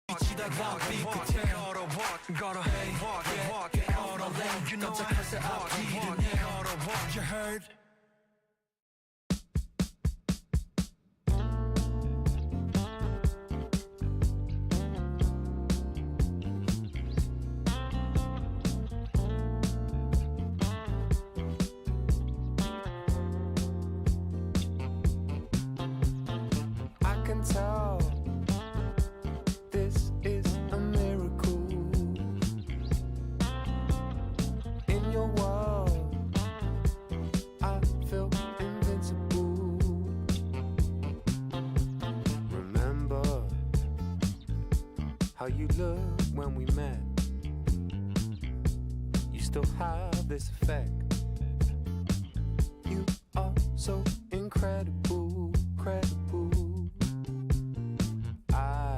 미치다가 삐끗해 걸어 get out of lane 깜짝해서 앞길은 해 You heard? I can tell this is a miracle. In your world, I feel invincible. Remember how you looked when we met. You still have this effect. You are so incredible, credible. I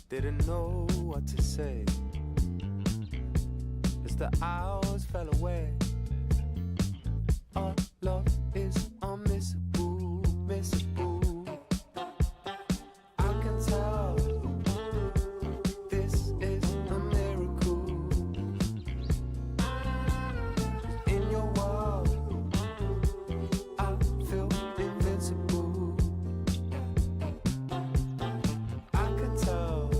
didn't know what to say as the hours fell away. Our love is unmissable, missable. I can tell this is a miracle. In your world, I feel invincible. I can tell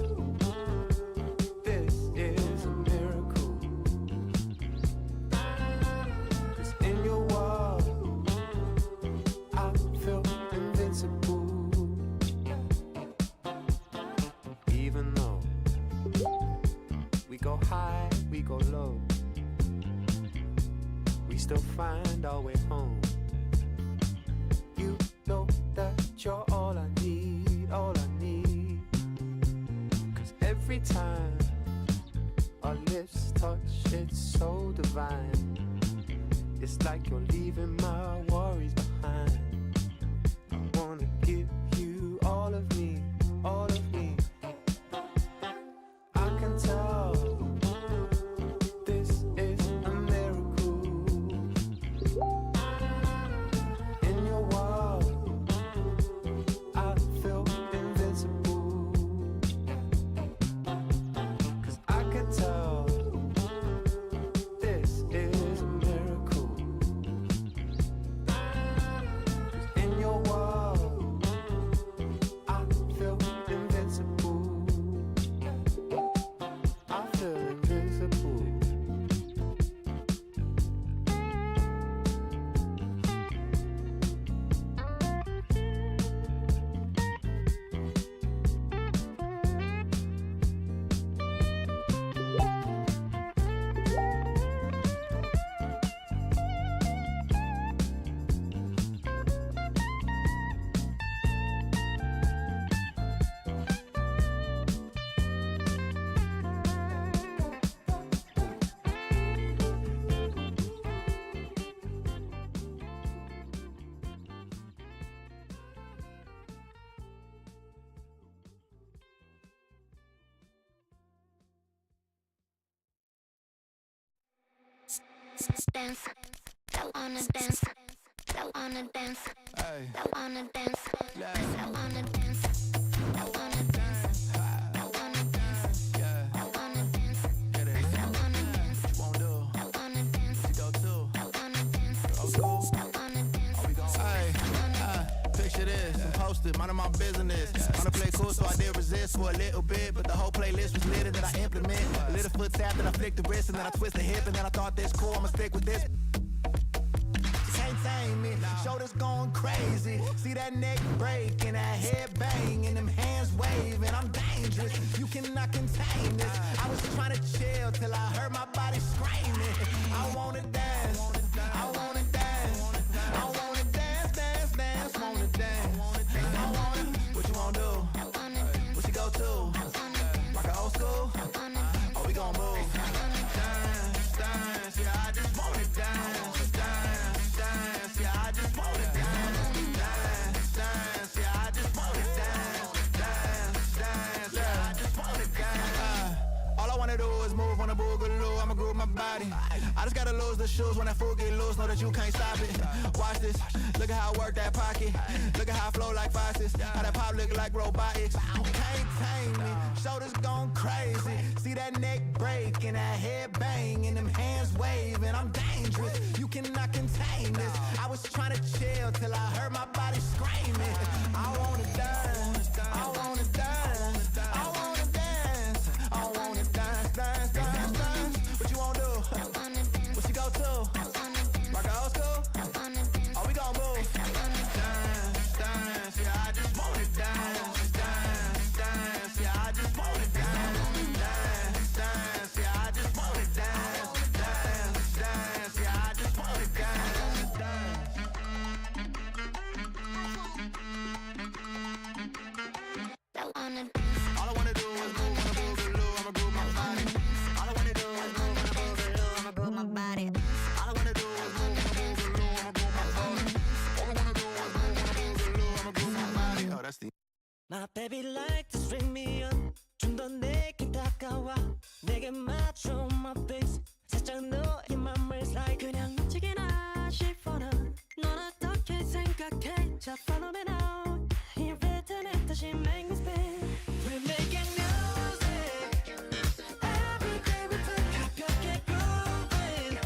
this is a miracle. 'Cause in your world, I feel invincible. Even though we go high, we go low, we still find our way home. You know that you're all I need, all I need. 'Cause every time our lips touch, it's so divine. It's like you're leaving my worries behind. I wanna give you all of me, all of me. I can tell this is a miracle. In your world, I feel invincible. 'Cause I can tell this is a miracle. 'Cause in your world, I feel invincible. I feel invincible. Dance, I wanna dance, I wanna dance, Hey, I wanna dance, yeah, I wanna dance, I wanna dance, I wanna dance, yeah, I wanna dance, get it. I wanna dance, Won't do. I wanna dance, You go too. I wanna dance, Old school. I wanna dance, We gon' Hey, picture this, I'm posted, minding my business. Wanna play cool, so I did resist for a little bit, but the whole playlist was lit and then I implement. A little foot tap, then I flick the wrist, and then I twist the hip, and then I thought this cool, I'ma stick with this. Can't tame me, shoulders going crazy. See that neck break and that head bang and them hands waving. I'm dangerous, you cannot contain this. I was trying to chill till I heard my body screaming. I wanna dance, I wanna dance, I wanna dance, dance, dance, wanna dance. I wanna, what you wanna do? I wanna dance, What you go to? I wanna dance, Rock an old school? I wanna dance, Oh, we gon' move. I wanna Dance, dance, yeah, I just wanna dance, dance, dance, yeah, I just wanna dance, dance, dance, yeah, I just wanna dance, dance, dance, yeah, I just wanna dance. All I wanna do is move on the boogaloo, I'ma groove my body. I just gotta lose the shoes when that fool get loose, know that you can't stop it. Watch this, Look at how I work that pocket. Look at how I flow like faucets. How that pop look like robotics. Can't tame me. Shoulders gone crazy. See that neck break and that head bang and them hands waving. I'm dangerous. You cannot contain this. I was trying to chill till I heard my body screaming. I wanna dance. I wanna dance. I wanna dance. I wanna dance, dance, dance, dance. What you wanna do? What you go to? Rock old school? Oh, we gon' move. Dance, dance, yeah, I just wanna dance, dance, dance, yeah, I just wanna dance, dance, dance, yeah, I just wanna dance, dance, dance, yeah, I just wanna dance, dance. All I wanna do is move, wanna boogaloo, I'ma groove my body. All I wanna do is move, wanna boogaloo, I'ma groove my body. All I wanna do is move, wanna boogaloo, I'ma groove my body. All I wanna do is move, wanna boogaloo, I'ma groove my body. Oh, that's the. My baby like to string me on 좀 더 내게 다가와 내게 맞춰 my face 살짝 너의 맘을 slide 그냥 놓치기나 싶어 넌 어떻게 생각해 자 follow me now 이 리듬에 다시 make me spin We're making music Every day we play 가볍게 grooving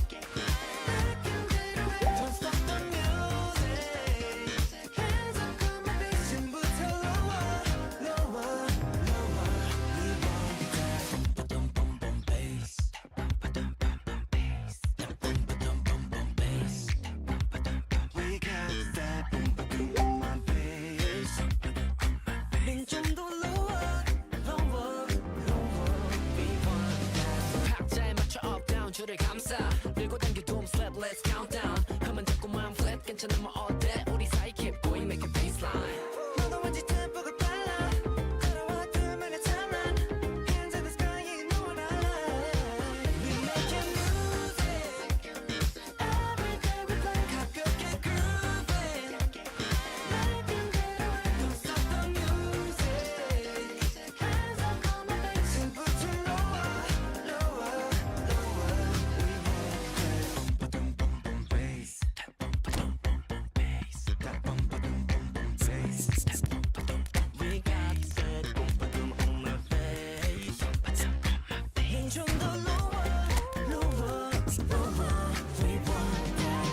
Back in the way Don't stop the music Hands up on my bass 지금부터 lower lower lower We want that boom boom boom boom bass boom boom boom boom bass boom boom boom boom bass We got that boom boom boom my bass 좀 더 lower lower lower We want that 박자에 맞춰 up down 줄을 감싸 밀고 당겨 doom slap let's count down 가만 잡고만 flat 괜찮아 뭐 어때 우리 사이 keep going make a baseline 너도 왠지 템포가 빨라 따라와 들만의 timeline hands in the sky you know what I like We making music every day we play 가볍게 grooving Back in the way don't stop the music hands up on my bass 지금부터 lower lower lower We want that boom boom boom bass boom boom boom boom bass that boom boom boom boom bass We got that boom boom on my face 좀 더 lower lower lower We want that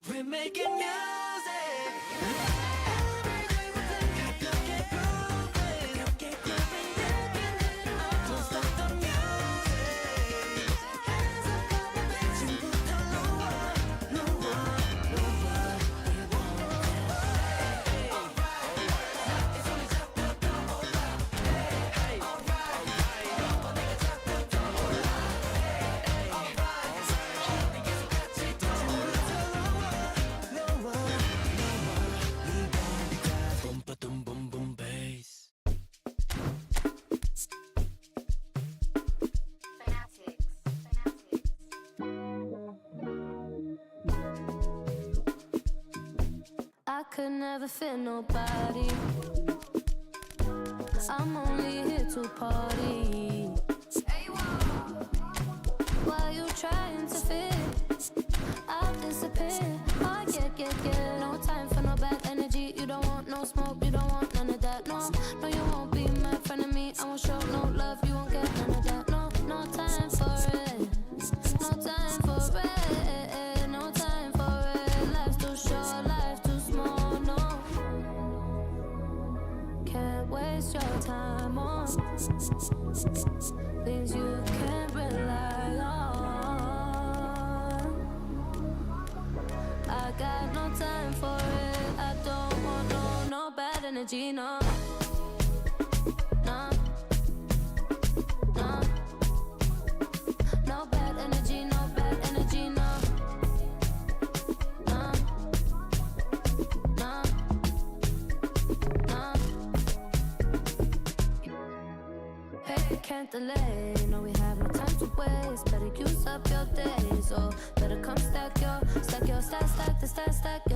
We're making music Every day we play 가볍게 grooving Don't stop the music Hands up on my bass 지금부터 lower lower lower We want that Alright 내 손을 잡고 떠올라 Hey Alright 너와 내가 잡고 떠올라 Hey Alright 우리 계속 같이 떠올라 lower lower We want that boom boom boom boom bass I could never fit nobody. I'm only here to party. While you trying to fit, I'll disappear. Oh yeah. No time for no bad energy. You don't want no smoke. You don't want none of that. No, no, you won't be my friend of me. I won't show no love. You won't get none of that. No, no time for it. No time for it. No time for it. Life's too short. Life too small. No, can't waste your time on things you can't rely on. I got no time for it. I don't want no bad energy, no. No, no, no bad energy, no bad energy, no. No, no, no. Paper can't can't delay. No, we have no time to waste. Better use up your days, or better come stack your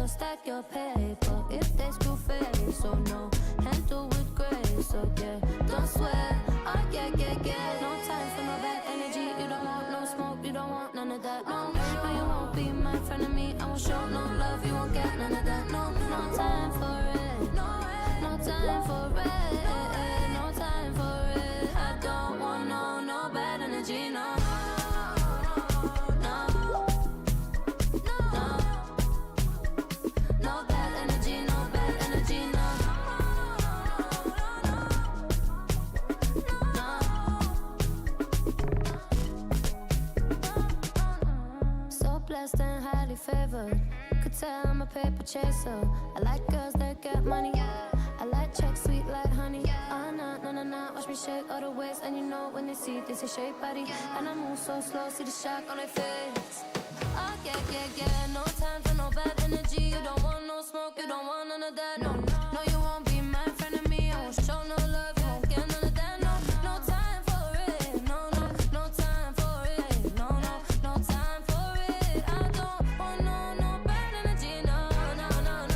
stack your paper. If they screw face, so no, handle with grace. So yeah, don't sweat. Oh yeah. No time for no bad energy. You don't want no smoke. You don't want none of that. No, you won't be my friend of me. I won't show no love. You won't get none of that. No time for it. No time for it. No time for it. I don't want no bad energy. No. Blessed and highly favored. Could tell I'm a paper chaser. I like girls that get money. I like checks sweet like honey. Oh no. Watch me shake all the ways, and you know when they see this, they shake body. And I move so slow, see the shock on their face. Oh yeah. No time for no bad energy. You don't want no smoke, you don't want none of that. No, you won't be my friend of me. I won't show no love, you won't get none of that. No time for it. No time for it. No time for it. I don't want no bad energy. No bad energy.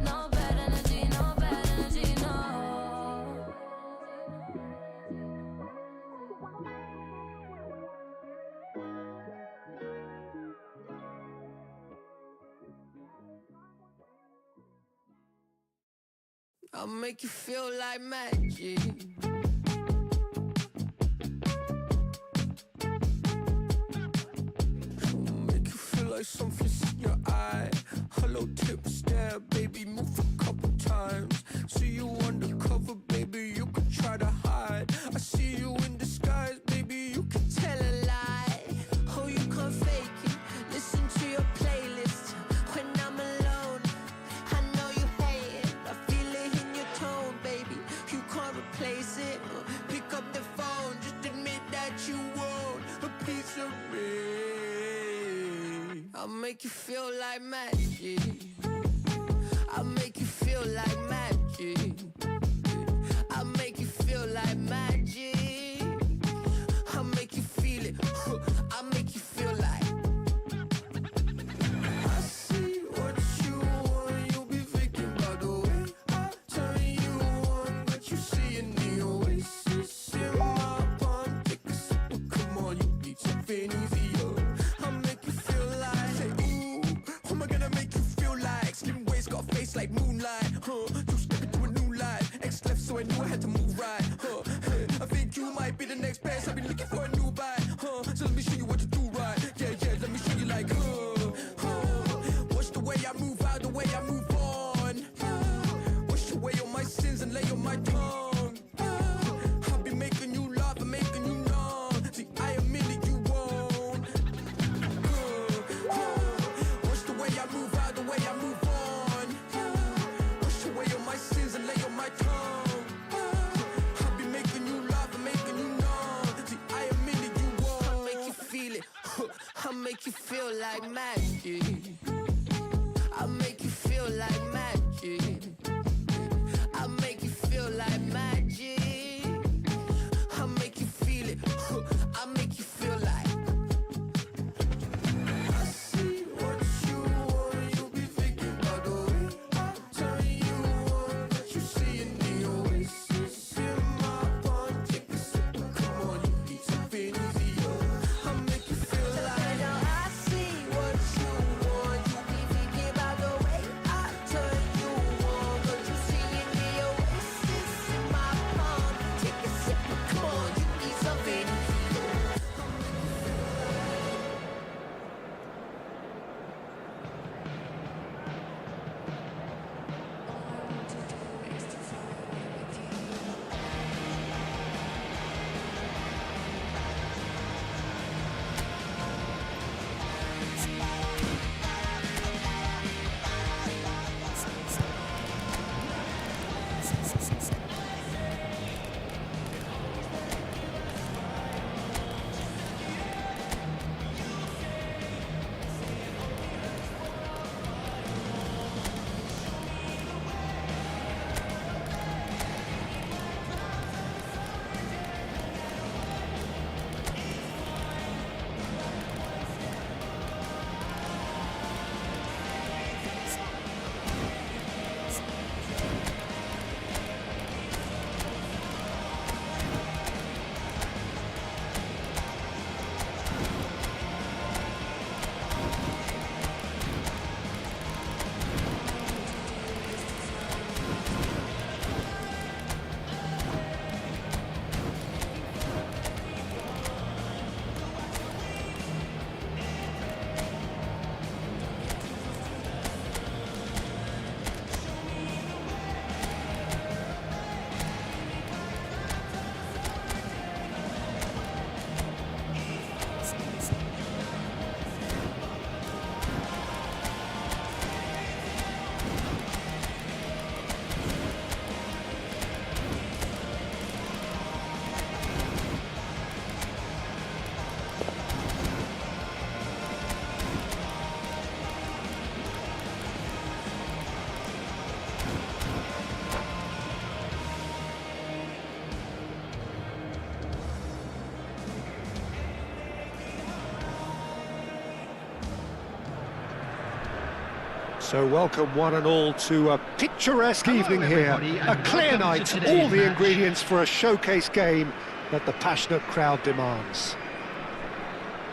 No bad energy. No bad energy. No. I'll make you feel like magic. I'll make you feel like something's in your eye. Hello tip stare, baby, move a couple times. See you undercover, baby, you could try to hide. I see you in disguise, baby, you can tell a lie. Oh, you can't fake it, listen to your playlist. When I'm alone, I know you hate it. I feel it in your tone, baby, you can't replace it. Pick up the phone, just admit that you want a piece of me. I'll make you feel like magic. I'll make you feel like magic. I'll make you feel like magic. I'll make you feel it. I'll make you feel like. I see what you want. You'll be thinking about the way I turn you on. But you see in the oasis in my palm. Take a sip, come on, you need something easier. I'll make you feel like. Say, ooh, who am I gonna make you feel like? Slim waist, got a face like moonlight. Two step into a new life. X left, so I knew I had to move right. I think you might be the next best. I've been looking for a new bite. So let me show you what to do right. Yeah, let me show you like. Watch the way I move out, the way I move on. Wash away all my sins and lay on my tongue. I'll be making you laugh and making you numb. See, I am in you won't. Watch the way I move out, the way I move on. Wash away all my sins and lay on my tongue. I'll be making you laugh and making you numb. See, I am in you won't. I'll make you feel it. I'll make you feel like magic. I'll make you feel like magic. I'll make you feel like magic. I'll make you feel it. I'll make you feel like. I see what you want. You'll be thinking about the way I turn you on. But you see in the oasis in my palm. Take a sip, come on, you need something easier. I'll make you feel like. I see what you want. You'll be thinking about the way I turn you on. So welcome one and all to a picturesque evening here. A clear night, all the ingredients for a showcase game that the passionate crowd demands.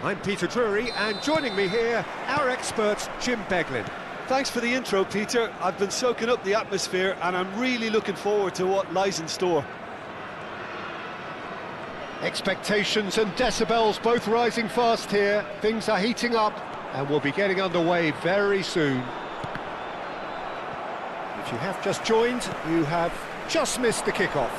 I'm Peter Drury, and joining me here, our expert Jim Beglin. Thanks for the intro, Peter. I've been soaking up the atmosphere and I'm really looking forward to what lies in store. Expectations and decibels both rising fast here. Things are heating up and we'll be getting underway very soon. If you have just joined, you have just missed the kickoff.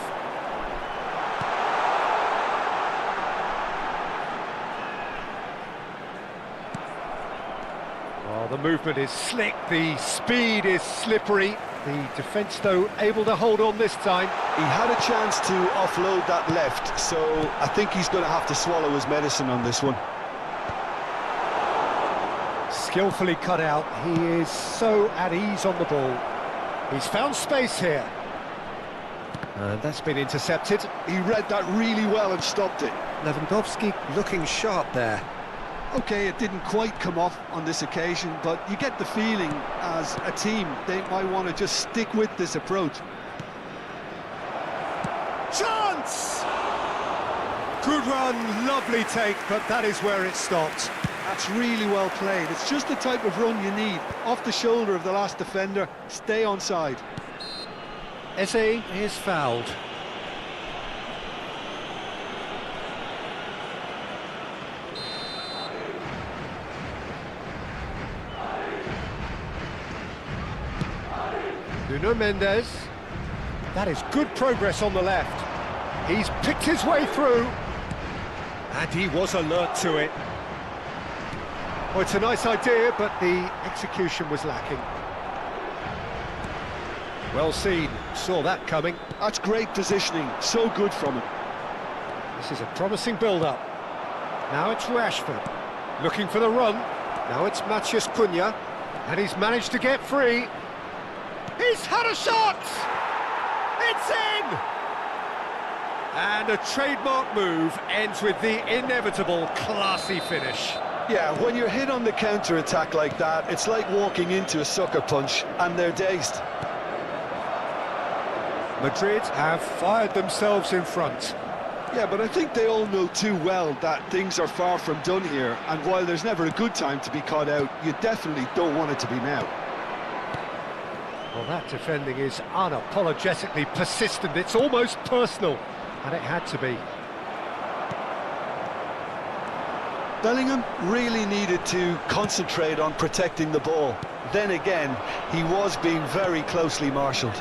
Oh, the movement is slick, the speed is slippery. The defence, though, able to hold on this time. He had a chance to offload that left, so I think he's going to have to swallow his medicine on this one. Skillfully cut out, he is so at ease on the ball. He's found space here. And that's been intercepted. He read that really well and stopped it. Lewandowski looking sharp there. Okay, it didn't quite come off on this occasion, but you get the feeling as a team they might want to just stick with this approach. Chance! Good run, lovely take, but that is where it stopped. That's really well played. It's just the type of run you need. Off the shoulder of the last defender, stay onside. Eze is fouled. Nuno Mendes. That is good progress on the left. He's picked his way through. And he was alert to it. Well, it's a nice idea, but the execution was lacking. Well seen, saw that coming. That's great positioning, so good from him. This is a promising build-up. Now it's Rashford, looking for the run. Now it's Matheus Cunha, and he's managed to get free. He's had a shot! It's in! And a trademark move ends with the inevitable classy finish. Yeah, when you're hit on the counter-attack like that, it's like walking into a sucker punch, and they're dazed. Madrid have fired themselves in front. Yeah, but I think they all know too well that things are far from done here, and while there's never a good time to be caught out, you definitely don't want it to be now. Well, that defending is unapologetically persistent. It's almost personal, and it had to be. Bellingham really needed to concentrate on protecting the ball. Then again, he was being very closely marshalled.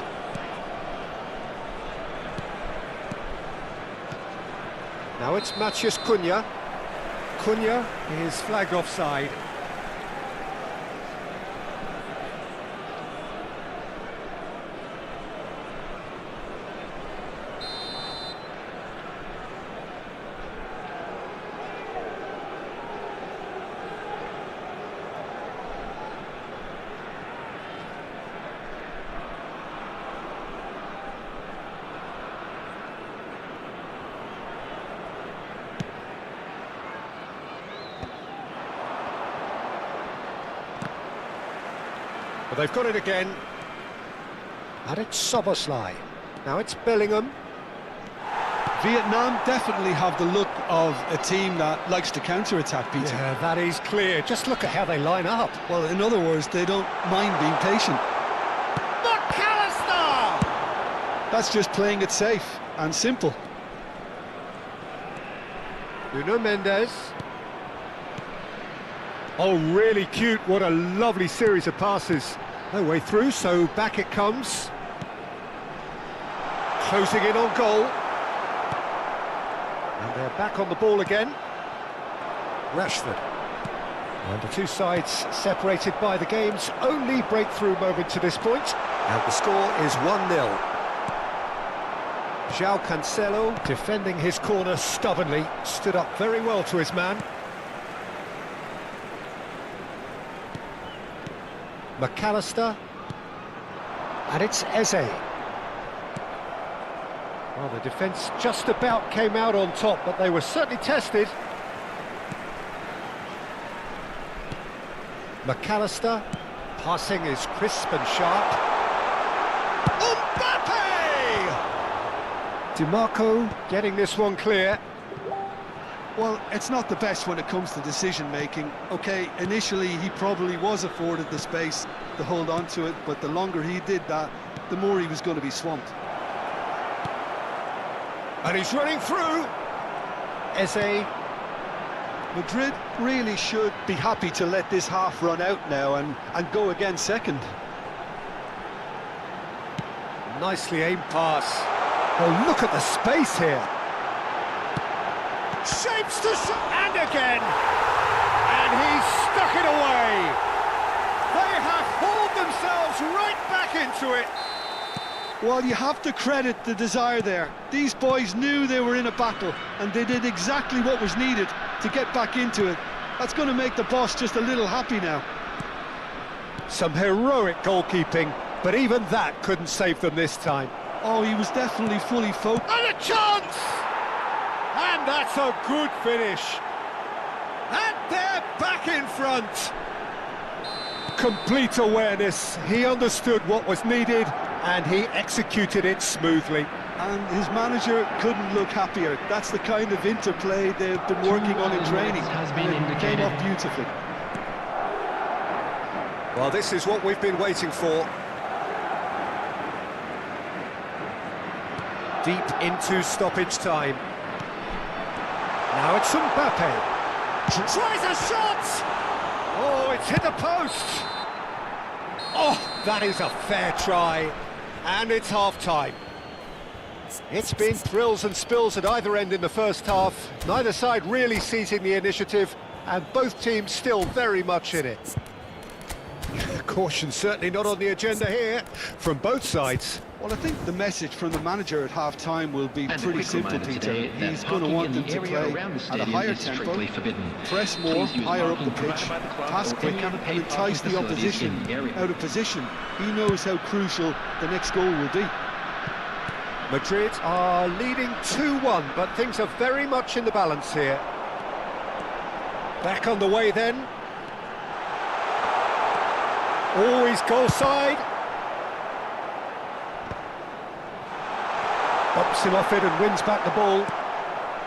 Now it's Matheus Cunha. Cunha is flagged offside. But they've got it again. And it's Szoboszlai. Now it's Bellingham. Vietnam definitely have the look of a team that likes to counter-attack, Peter. Yeah, that is clear. Just look at how they line up. Well, in other words, they don't mind being patient. McAllister! That's just playing it safe and simple. Nuno Mendes. Oh, really cute. What a lovely series of passes. No way through, so back it comes. Closing in on goal. And they're back on the ball again. Rashford. And the two sides separated by the game's only breakthrough moment to this point. And the score is 1-0. João Cancelo, defending his corner stubbornly, stood up very well to his man. McAllister, and it's Eze. Well, the defence just about came out on top, but they were certainly tested. McAllister, Passing is crisp and sharp. Mbappe! DiMarco getting this one clear. Well, it's not the best when it comes to decision-making. OK, initially he probably was afforded the space to hold on to it, but the longer he did that, the more he was going to be swamped. And he's running through. Eze. Madrid really should be happy to let this half run out now and go again second. Nicely aimed pass. Oh, look at the space here. Shapes the shot, and again. And he's stuck it away. They have hauled themselves right back into it. Well, you have to credit the desire there. These boys knew they were in a battle, and they did exactly what was needed to get back into it. That's going to make the boss just a little happy now. Some heroic goalkeeping, but even that couldn't save them this time. Oh, he was definitely fully focused. And a chance! And that's a good finish. And they're back in front. Complete awareness. He understood what was needed, and he executed it smoothly. And his manager couldn't look happier. That's the kind of interplay they've been working on in training. And it came off beautifully. Well, this is what we've been waiting for. Deep into stoppage time. Now it's Mbappe. Tries a shot! Oh, it's hit the post! Oh, that is a fair try. And it's half-time. It's been thrills and spills at either end in the first half. Neither side really seizing the initiative, and both teams still very much in it. Caution certainly not on the agenda here, from both sides. Well, I think the message from the manager at half-time will be pretty simple, Peter. He's going to want them to play at a higher tempo, press more, higher up the pitch, pass quicker, and entice the opposition out of position. He knows how crucial the next goal will be. Madrid are leading 2-1, but things are very much in the balance here. Back on the way then. Always goal side. Bumps him off it and wins back the ball.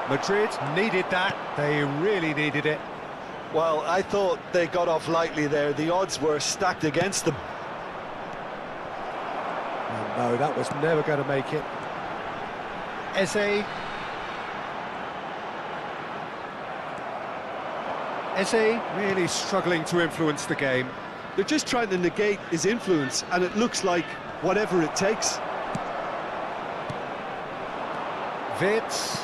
Madrid needed that. They really needed it. Well, I thought they got off lightly there. The odds were stacked against them. Oh, no, that was never going to make it. Eze. Eze really struggling to influence the game. They're just trying to negate his influence, and it looks like whatever it takes. Wirtz,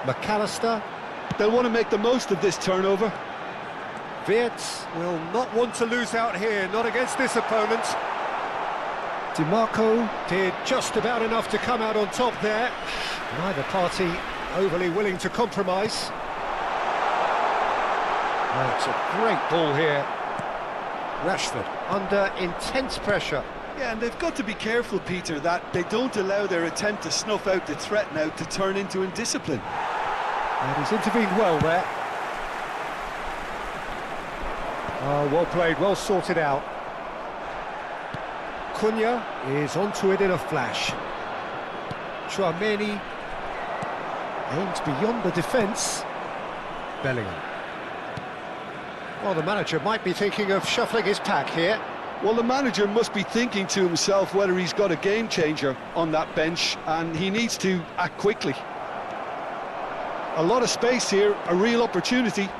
McAllister. They'll want to make the most of this turnover. Wirtz will not want to lose out here, not against this opponent. DiMarco did just about enough to come out on top there. Neither party overly willing to compromise. That's a great ball here. Rashford under intense pressure. Yeah, and they've got to be careful, Peter, that they don't allow their attempt to snuff out the threat now to turn into indiscipline. And he's intervened well there. Oh, well played, well sorted out. Cunha is onto it in a flash. Chouameni aims beyond the defence. Bellingham. Well, the manager might be thinking of shuffling his pack here. Well, the manager must be thinking to himself whether he's got a game changer on that bench, and he needs to act quickly. A lot of space here, a real opportunity.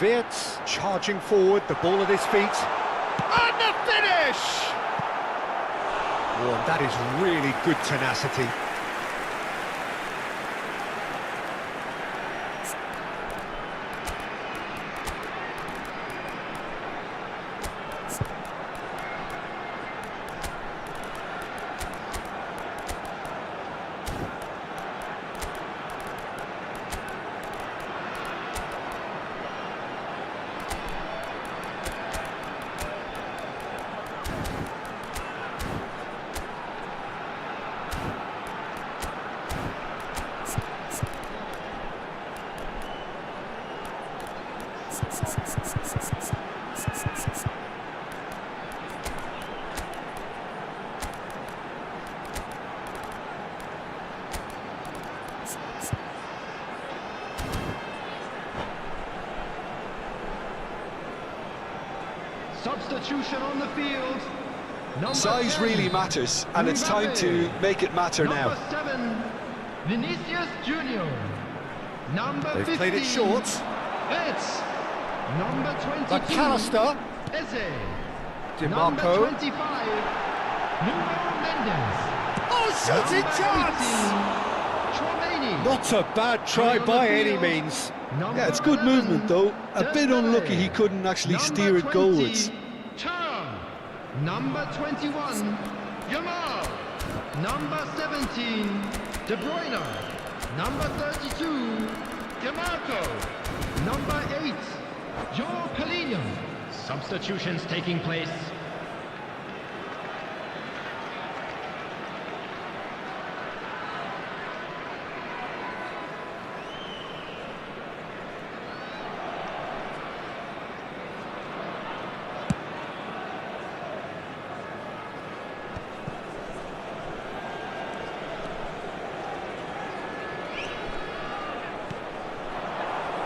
Wirtz charging forward, the ball at his feet. And the finish! Oh, and that is really good tenacity. substitution on the field. Size really matters, and it's time to make it matter now. Number 7, Vinicius Junior. Number They've 15, played it short. It's number 22, McAllister. Eze. DiMarco. Number 25, Nuno Mendes. Oh, shooting chance! Not a bad try by any means. Yeah, it's good movement though. A bit unlucky he couldn't actually steer it goalwards. Turn. Number 21, Jamal. Number 17, De Bruyne. Number 32, DiMarco. Number 8, Joe Calino. Substitutions taking place.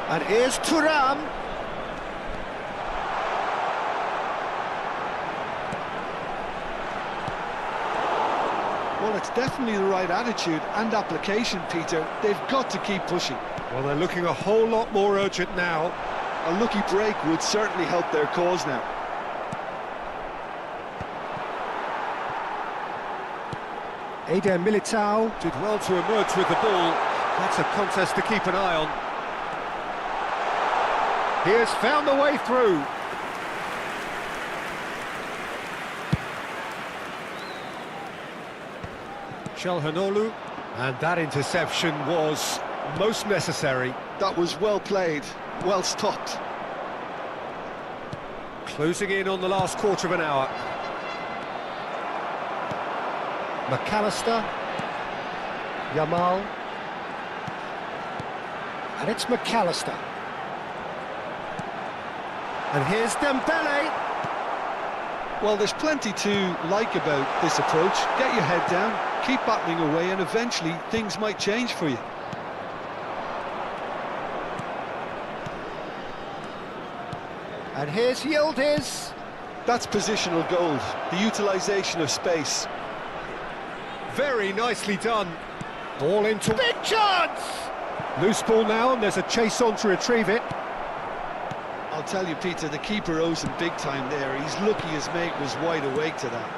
And here's Thuram. Well, it's definitely the right attitude and application, Peter. They've got to keep pushing. Well, they're looking a whole lot more urgent now. A lucky break would certainly help their cause now. Eder Militao did well to emerge with the ball. That's a contest to keep an eye on. He has found the way through. Çalhanoğlu, and that interception was most necessary. That was well played, well stopped. Closing in on the last quarter of an hour. McAllister. Jamal. And it's McAllister. And here's Dembele. Well, there's plenty to like about this approach. Get your head down, keep battling away, and eventually things might change for you. And here's Yildiz. That's positional gold, the utilisation of space. Very nicely done. Ball into big chance! Loose ball now, and there's a chase on to retrieve it. I'll tell you, Peter, the keeper owes him big time there. He's lucky his mate was wide awake to that.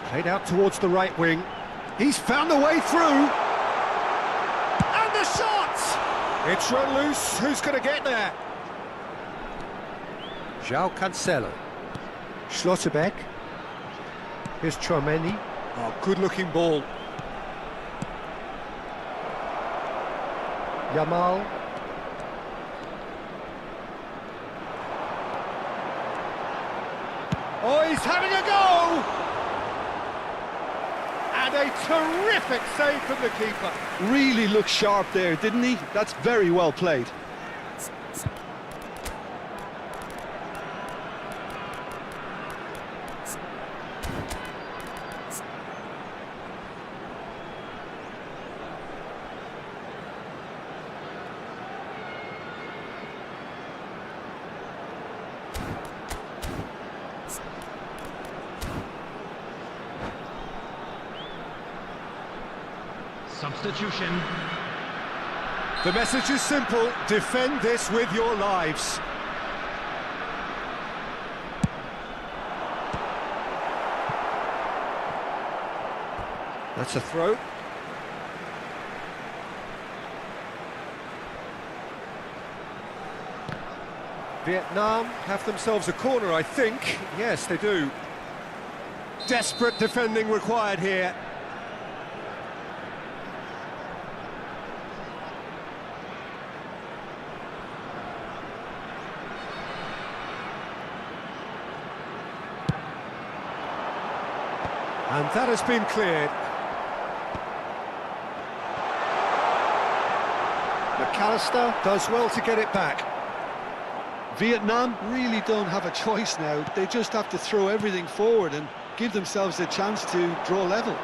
Played out towards the right wing. He's found the way through. And the shot! It's run loose. Who's going to get there? João Cancelo. Schlotterbeck. Here's Tchouaméni. Oh, good-looking ball. Jamal. Oh, he's having a go! And a terrific save from the keeper. Really looked sharp there, didn't he? That's very well played. Substitution. The message is simple: defend this with your lives. That's a throw. Vietnam have themselves a corner, I think. Yes, they do. Desperate defending required here. And that has been cleared. McAllister does well to get it back. Vietnam really don't have a choice now. They just have to throw everything forward and give themselves a chance to draw level.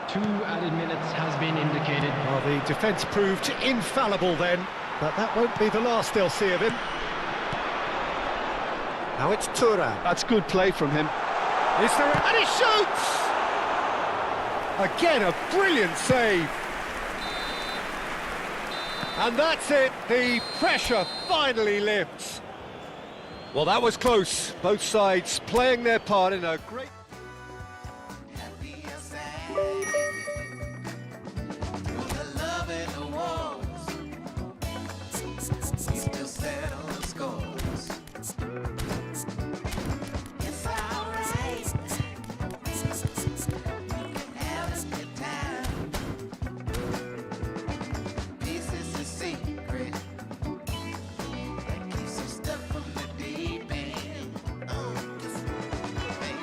2 added minutes has been indicated. Well, the defence proved infallible then, but that won't be the last they'll see of him. Now it's Turan. That's good play from him. Is there? And he shoots! Again, a brilliant save. And that's it. The pressure finally lifts. Well, that was close. Both sides playing their part in a great... Happy and sad. Through the love and the wars, we still settle the scores. It's alright. We can have a good time. Peace is the secret that keeps us stuck from the deep end. Baby.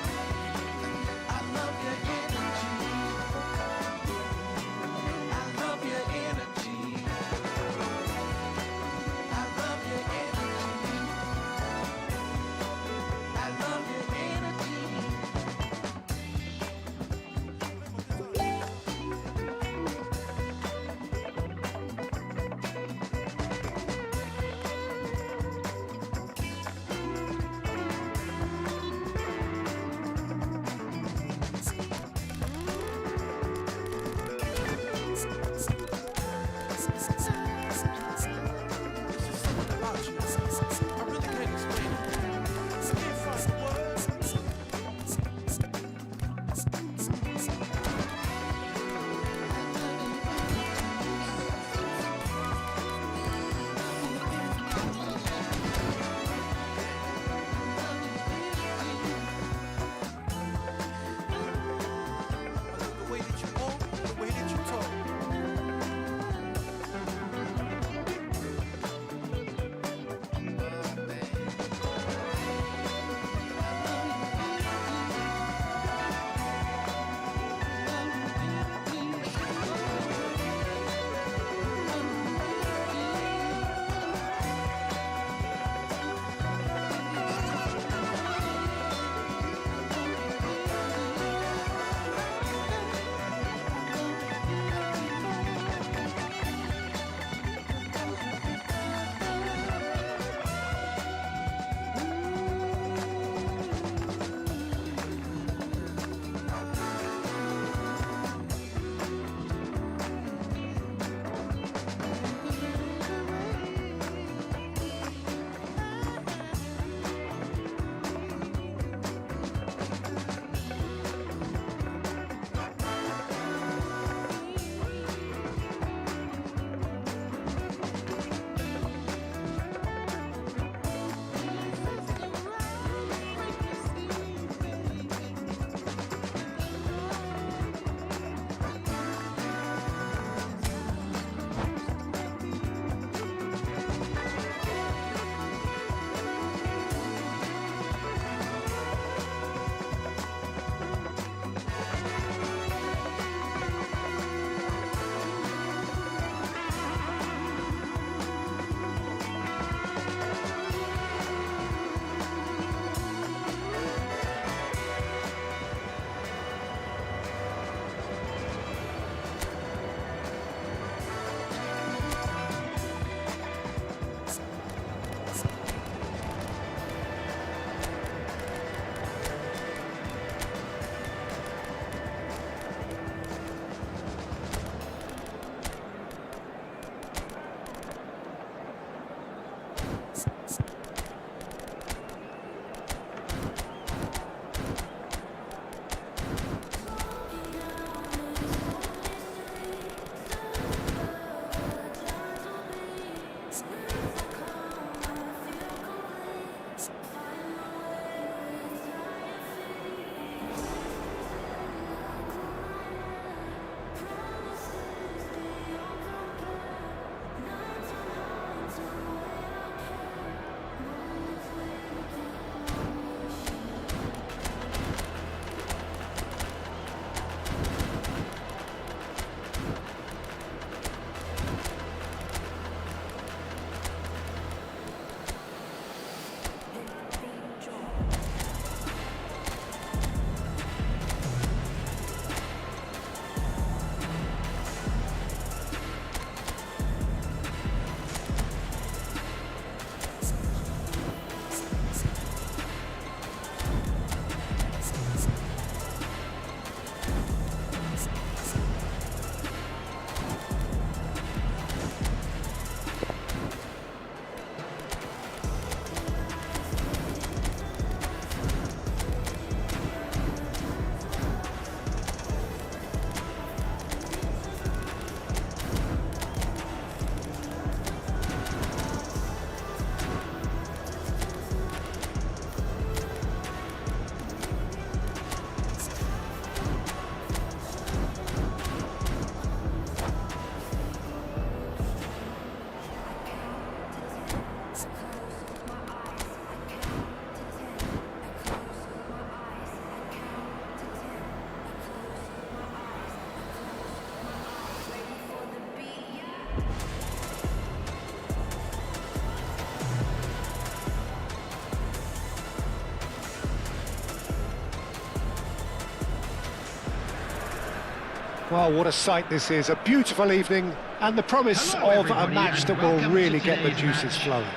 Well, what a sight this is. A beautiful evening and the promise of a match that will really get the juices flowing.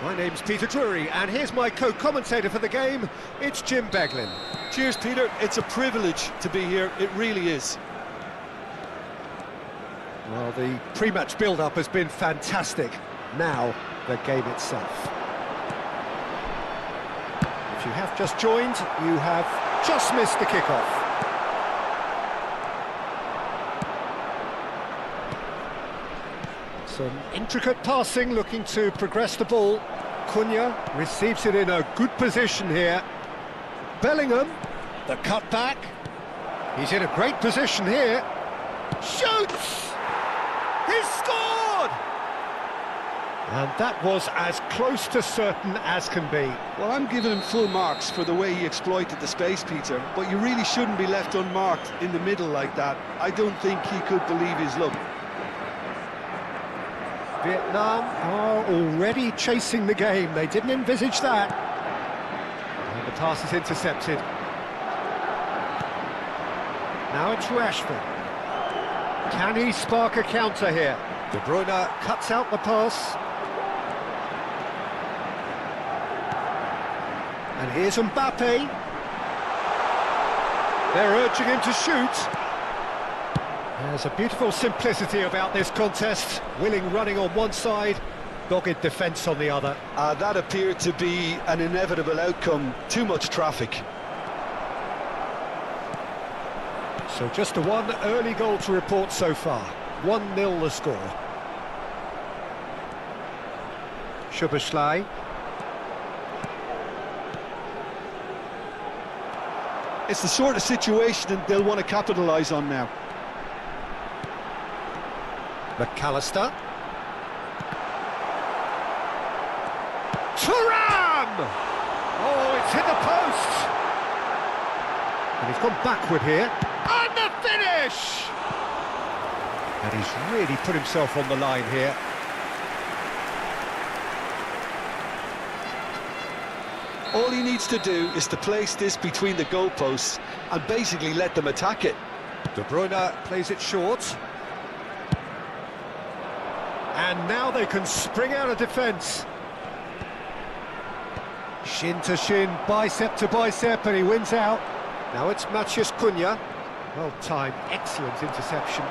My name's Peter Drury, and here's my co-commentator for the game. It's Jim Beglin. Cheers, Peter. It's a privilege to be here. It really is. Well, the pre-match build-up has been fantastic. Now, the game itself. If you have just joined, you have just missed the kickoff. Some intricate passing, looking to progress the ball. Cunha receives it in a good position here. Bellingham, the cutback. He's in a great position here. Shoots! He's scored! And that was as close to certain as can be. Well, I'm giving him full marks for the way he exploited the space, Peter, but you really shouldn't be left unmarked in the middle like that. I don't think he could believe his luck. Vietnam are already chasing the game. They didn't envisage that. And the pass is intercepted. Now it's Rashford. Can he spark a counter here? De Bruyne cuts out the pass. And here's Mbappe. They're urging him to shoot. There's a beautiful simplicity about this contest. Willing running on one side, dogged defence on the other. That appeared to be an inevitable outcome. Too much traffic. So just the one early goal to report so far. 1-0 the score. Szoboszlai. It's the sort of situation that they'll want to capitalise on now. McAllister. Thuram! Oh, it's hit the post! And he's gone backward here. And the finish! And he's really put himself on the line here. All he needs to do is to place this between the goalposts and basically let them attack it. De Bruyne plays it short. And now they can spring out of defence. Shin to shin, bicep to bicep, and he wins out. Now it's Matheus Cunha. Well timed, excellent interception.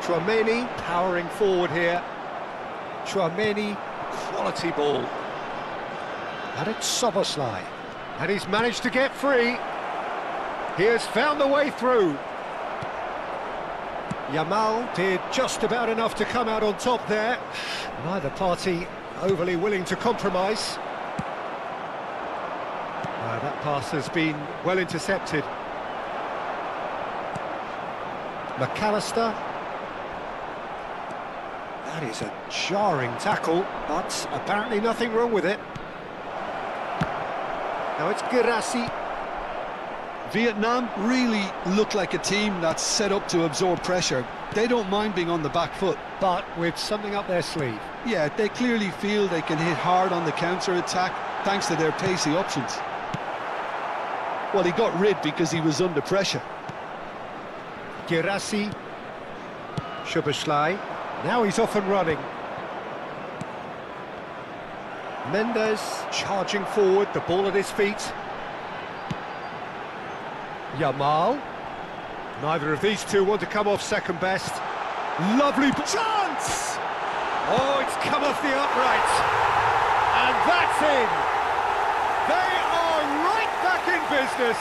Tchouaméni powering forward here. Tchouaméni, quality ball. And it's Szoboszlai. And he's managed to get free. He has found the way through. Yamal did just about enough to come out on top there. Neither party overly willing to compromise. That pass has been well intercepted. McAllister. That is a jarring tackle, but apparently nothing wrong with it. Now it's Guirassy. Vietnam really look like a team that's set up to absorb pressure. They don't mind being on the back foot. But with something up their sleeve. Yeah, they clearly feel they can hit hard on the counter-attack thanks to their pacey options. Well, he got rid because he was under pressure. Guirassy. Szoboszlai. Now he's off and running. Mendes charging forward, the ball at his feet. Yamal. Neither of these two want to come off second best. Lovely chance! Oh, it's come off the upright. And that's in. They are right back in business.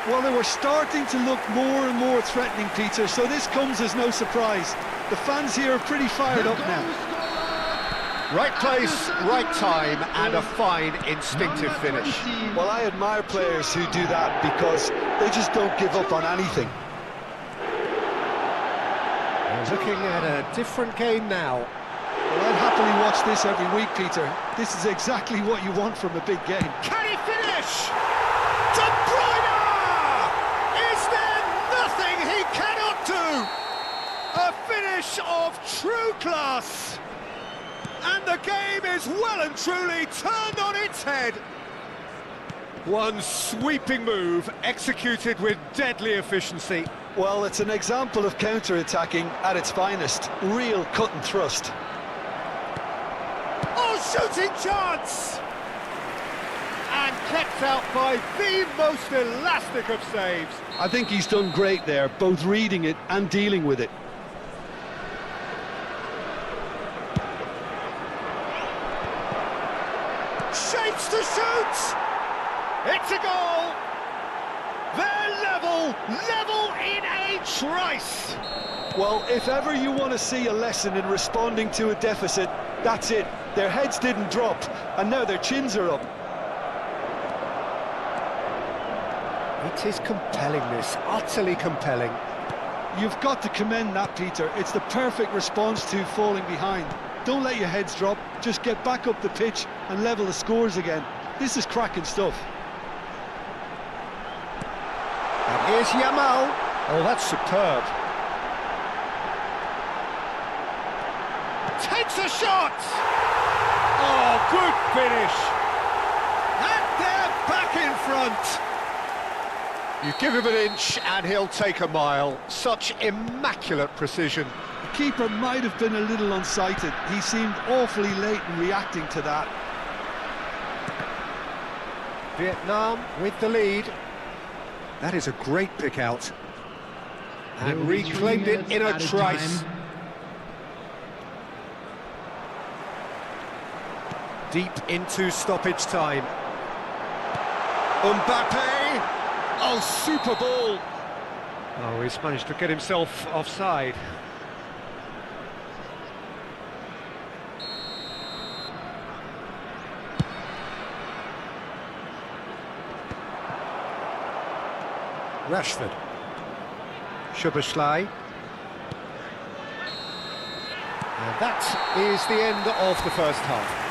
Well, they were starting to look more and more threatening, Peter, so this comes as no surprise. The fans here are pretty fired up now. Right place, right time, and a fine instinctive finish. Well, I admire players who do that because they just don't give up on anything. We're looking at a different game now. Well, I'd happily watch this every week, Peter. This is exactly what you want from a big game. Can he finish? De Bruyne! Is there nothing he cannot do? A finish of true class. And the game is well and truly turned on its head. One sweeping move, executed with deadly efficiency. Well, it's an example of counter-attacking at its finest. Real cut and thrust. Oh, shooting chance! And kept out by the most elastic of saves. I think he's done great there, both reading it and dealing with it. Shapes to shoot! It's a goal! They're level in a trice! Well, if ever you want to see a lesson in responding to a deficit, that's it. Their heads didn't drop, and now their chins are up. It is compelling, this, utterly compelling. You've got to commend that, Peter. It's the perfect response to falling behind. Don't let your heads drop, just get back up the pitch and level the scores again. This is cracking stuff. And here's Yamal. Oh, that's superb. Takes a shot! Oh, good finish! And they're back in front! You give him an inch and he'll take a mile. Such immaculate precision. The keeper might have been a little unsighted. He seemed awfully late in reacting to that. Vietnam with the lead. That is a great pick out. And reclaimed it in a trice. Deep into stoppage time. Mbappe! Oh, super ball! Oh, he's managed to get himself offside. Rashford. Szoboszlai. And that is the end of the first half.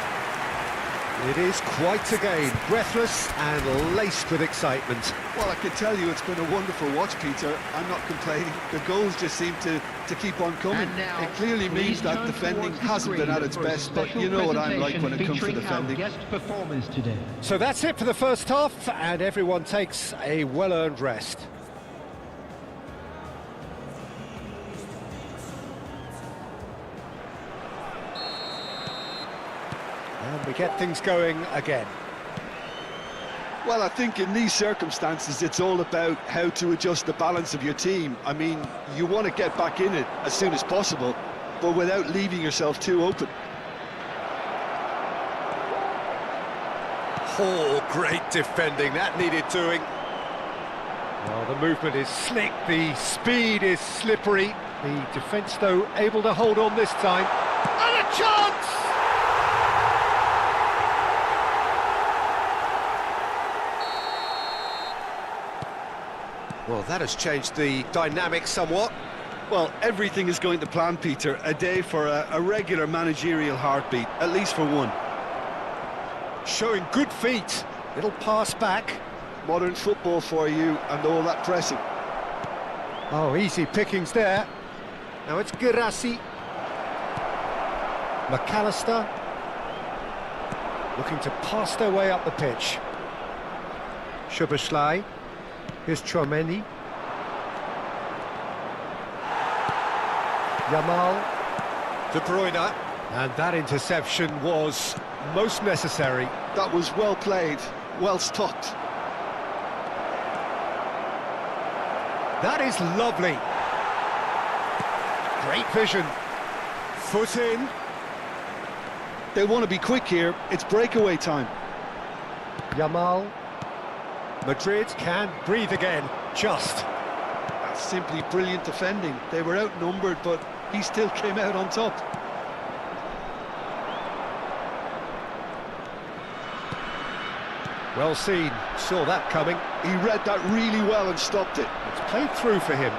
It is quite a game, breathless and laced with excitement. Well, I can tell you it's been a wonderful watch, Peter. I'm not complaining. The goals just seem to keep on coming. It clearly means that defending hasn't been at its best, but you know what I'm like when it comes to defending. Guest performance today. So that's it for the first half, and everyone takes a well-earned rest. And we get things going again. Well, I think in these circumstances, it's all about how to adjust the balance of your team. I mean, you want to get back in it as soon as possible, but without leaving yourself too open. Oh, great defending, that needed doing. Well, the movement is slick, the speed is slippery. The defence, though, able to hold on this time. And a chance! Well, that has changed the dynamic somewhat. Well, everything is going to plan, Peter. A day for a regular managerial heartbeat, at least for one. Showing good feet. Little pass back. Modern football for you and all that pressing. Oh, easy pickings there. Now it's Girassi. McAllister. Looking to pass their way up the pitch. Szoboszlai. Here's Tchouaméni. Yamal. De Bruyne. And that interception was most necessary. That was well played, well stopped. That is lovely. Great vision. Foot in. They want to be quick here. It's breakaway time. Yamal. Madrid can breathe again, just. That's simply brilliant defending. They were outnumbered, but he still came out on top. Well seen, saw that coming. He read that really well and stopped it. It's played through for him.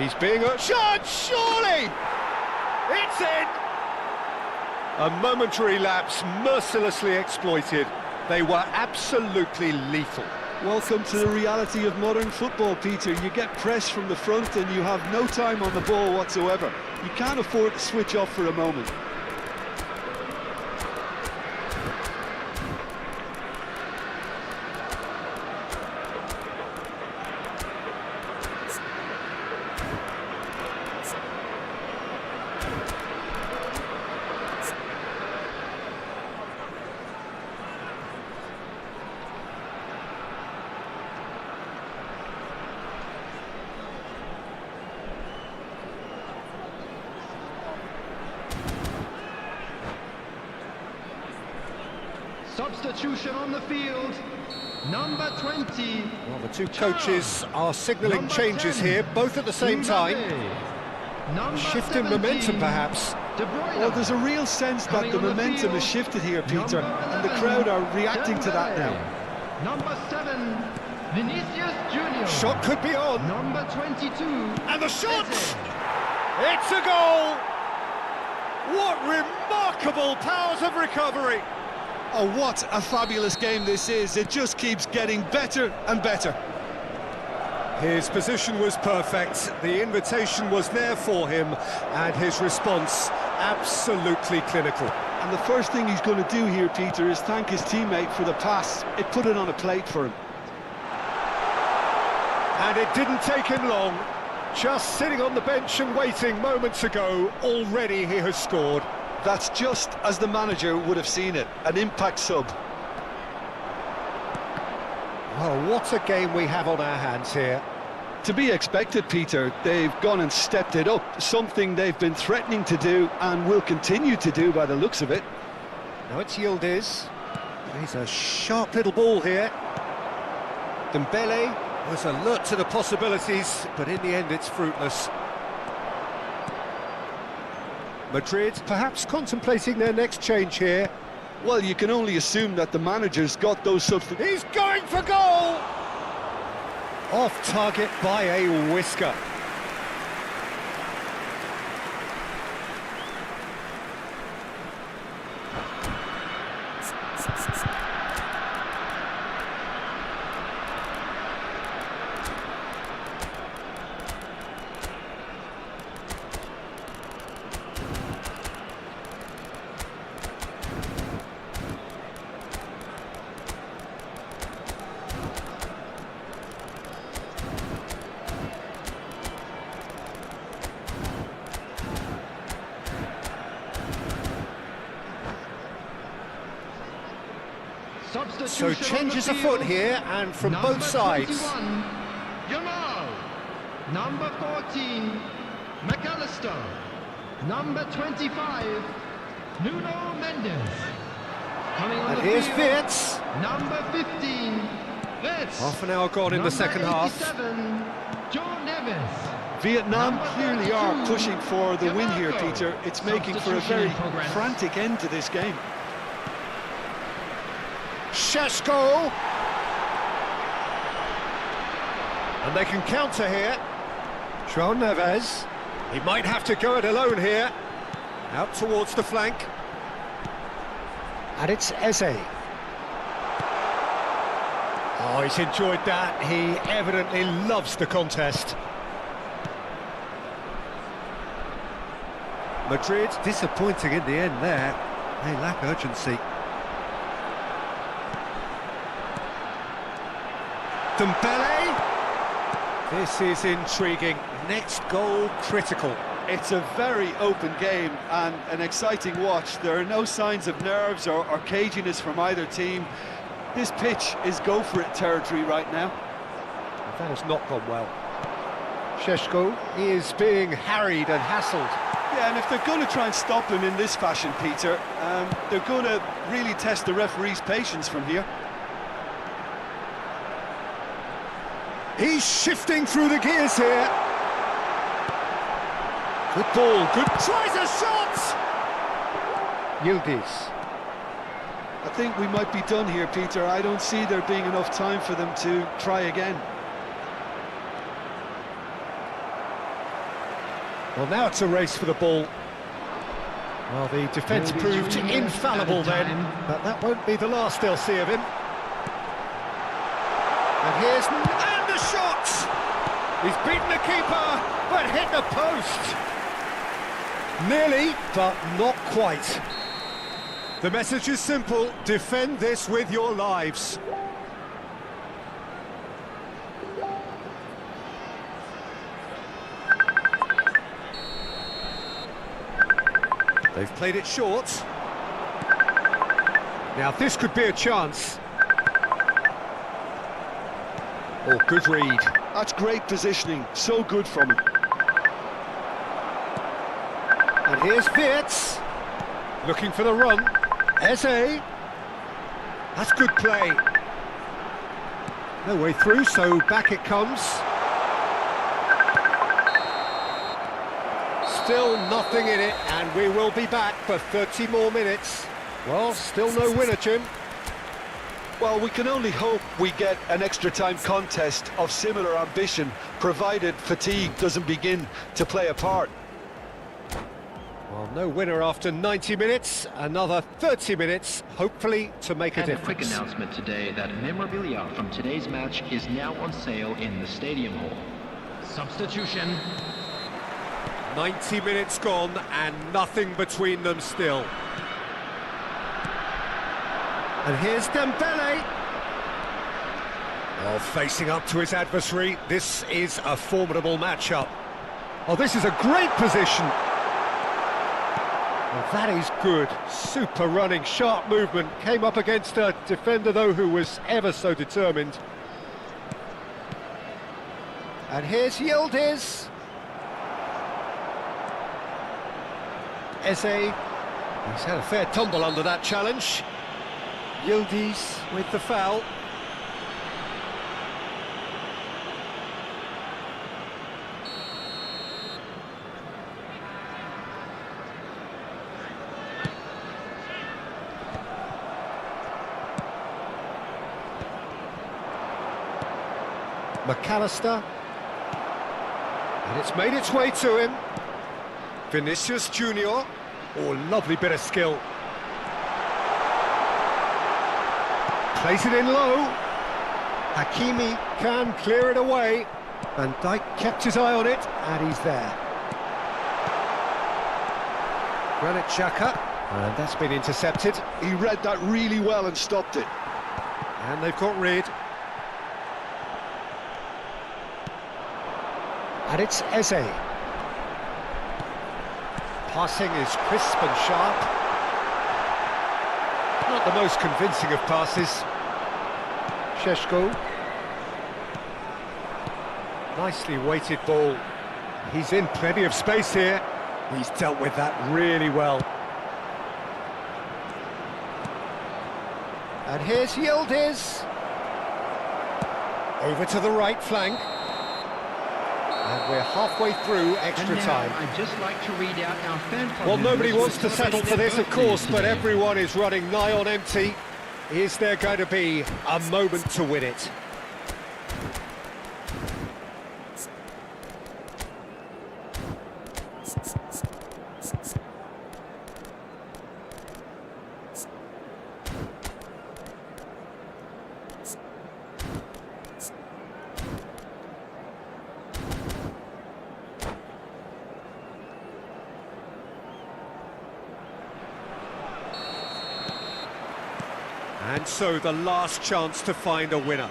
He's being shot, surely! It's in! A momentary lapse mercilessly exploited. They were absolutely lethal. Welcome to the reality of modern football, Peter. You get press from the front and you have no time on the ball whatsoever. You can't afford to switch off for a moment. Substitution on the field. Number 20. Well, the two coaches are signalling changes here, both at the same time. A shift in momentum, perhaps. Well, there's a real sense that the momentum has shifted here, Peter, and the crowd are reacting to that now. Number 7, Vinicius Junior. Shot could be on. Number 22. And the shot! It's a goal! What remarkable powers of recovery! Oh, what a fabulous game this is. It just keeps getting better and better. His position was perfect, the invitation was there for him, and his response absolutely clinical. And the first thing he's going to do here, Peter, is thank his teammate for the pass. It put it on a plate for him. And it didn't take him long. Just sitting on the bench and waiting moments ago, already he has scored. That's just as the manager would have seen it, an impact sub. Well, what a game we have on our hands here. To be expected, Peter. They've gone and stepped it up, something they've been threatening to do and will continue to do by the looks of it. Now it's Yildiz. He's a sharp little ball here. Dembele was alert to the possibilities, but in the end it's fruitless. Madrid perhaps contemplating their next change here. Well, you can only assume that the manager's got those substitutions. He's going for goal! Off target by a whisker. So changes afoot here, and from Number both sides. 21, Yamal. Number 14, McAllister. Number 25, Nuno Mendes. Coming on And the here's field, Wirtz. Number 15, Wirtz. Half an hour gone in the second half. 87, Joe Neves. Vietnam Number clearly 32, are pushing for the win here, Peter. It's making for a Substitution very in progress. frantic end to this game. Šeško. And they can counter here. Joe Neves. He might have to go it alone here. Out towards the flank. And it's Eze. Oh, he's enjoyed that. He evidently loves the contest. Madrid disappointing in the end there. They lack urgency. Dembele. This is intriguing. Next goal critical. It's a very open game and an exciting watch. There are no signs of nerves or caginess from either team. This pitch is go-for-it territory right now. That has not gone well. Šeško is being harried and hassled. Yeah, and if they're going to try and stop him in this fashion, Peter, they're going to really test the referee's patience from here. He's shifting through the gears here. Good ball, good... Tries a shot! Yildiz. I think we might be done here, Peter. I don't see there being enough time for them to try again. Well, now it's a race for the ball. Well, the defence proved infallible then, but that won't be the last they'll see of him. And here's... And the shot! He's beaten the keeper, but hit the post. Nearly, but not quite. The message is simple: defend this with your lives. They've played it short. Now this could be a chance. Oh, good read. That's great positioning, so good from him. And here's Wirtz, looking for the run. Eze. That's good play. No way through, so back it comes. Still nothing in it, and we will be back for 30 more minutes. Well, still no winner, Jim. Well, we can only hope we get an extra time contest of similar ambition, provided fatigue doesn't begin to play a part. Well, no winner after 90 minutes, another 30 minutes, hopefully to make a difference. And a quick announcement today that memorabilia from today's match is now on sale in the stadium hall. Substitution. 90 minutes gone and nothing between them still. And here's Dembele. Oh, facing up to his adversary, this is a formidable matchup. Oh, this is a great position. Well, that is good. Super running, sharp movement. Came up against a defender, though, who was ever so determined. And here's Yildiz. Eze. He's had a fair tumble under that challenge. Yildiz with the foul. McAllister. And it's made its way to him. Vinicius Junior. Oh, lovely bit of skill. Plays it in low. Hakimi can clear it away. Van Dijk kept his eye on it, and he's there. Granit Xhaka, and that's been intercepted. He read that really well and stopped it. And they've got rid. And it's Eze. Passing is crisp and sharp. Not the most convincing of passes. Šeško. Nicely weighted ball. He's in plenty of space here. He's dealt with that really well. And here's Yildiz. Over to the right flank. And we're halfway through extra time. I'd just like to read out our fan club. Well, nobody wants to settle for this, of course, but everyone is running nigh on empty. Is there going to be a moment to win it? And so the last chance to find a winner.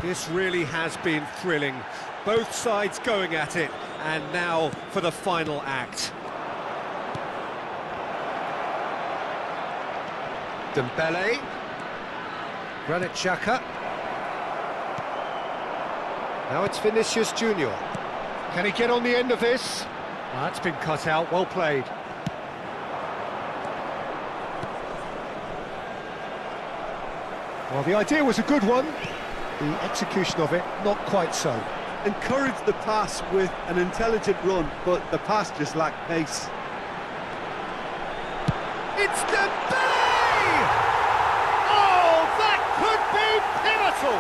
This really has been thrilling. Both sides going at it, and now for the final act. Dembele. Granit Xhaka. Now it's Vinicius Junior. Can he get on the end of this? That's been cut out, well played. Well, the idea was a good one. The execution of it, not quite so. Encouraged the pass with an intelligent run, but the pass just lacked pace. It's Dembele! Oh, that could be pivotal!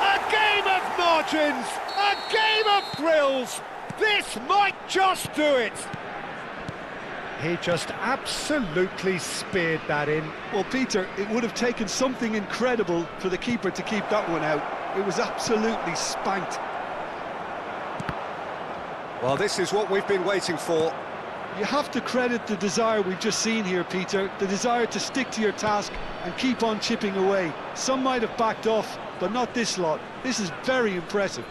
A game of margins, a game of thrills. This might just do it. He just absolutely speared that in. Well, Peter, it would have taken something incredible for the keeper to keep that one out. It was absolutely spanked. Well, this is what we've been waiting for. You have to credit the desire we've just seen here, Peter. The desire to stick to your task and keep on chipping away. Some might have backed off, but not this lot. This is very impressive.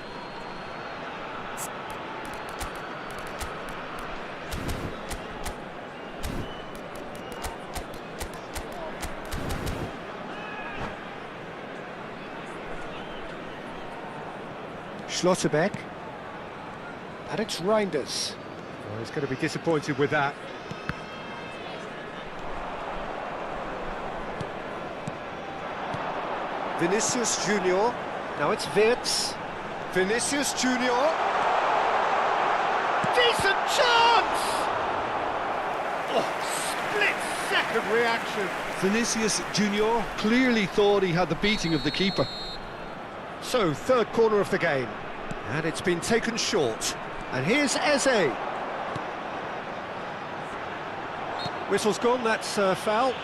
Schlotterbeck. And it's Reinders. Well, he's going to be disappointed with that. Vinicius Junior. Now it's Wirtz. Vinicius Junior. Decent chance! Oh, split-second reaction. Vinicius Junior clearly thought he had the beating of the keeper. So, third corner of the game. And it's been taken short. And here's Eze. Whistle's gone, that's foul.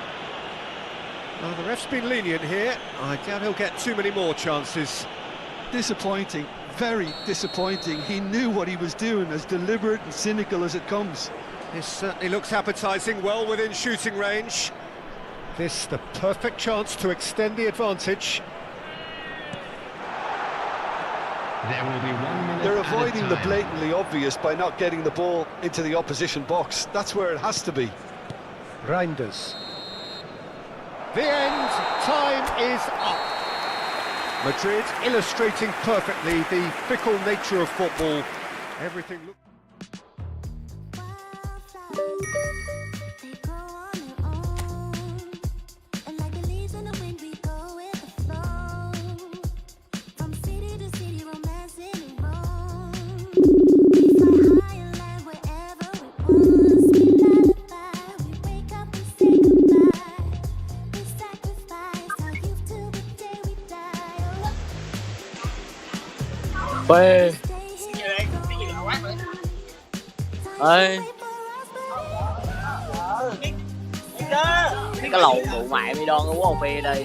Well, the ref's been lenient here. I doubt he'll get too many more chances. Disappointing, very disappointing. He knew what he was doing, as deliberate and cynical as it comes. This certainly looks appetising, well within shooting range. This the perfect chance to extend the advantage. There will be 1 minute. They're added avoiding the time. blatantly obvious by not getting the ball into the opposition box. That's where it has to be. Reinders. The end, time is up. Madrid illustrating perfectly the fickle nature of football. Everything looks... They go on their own, and like the leaves in the wind, we go with the flow. From city to city, romancing and roam. We fly high and land wherever we want. Sweet lullaby, we wake up and say goodbye. We sacrifice our youth till the day we die. Ê, ê, cái lầu bụ mẹ mi đoan uống cà phê đây.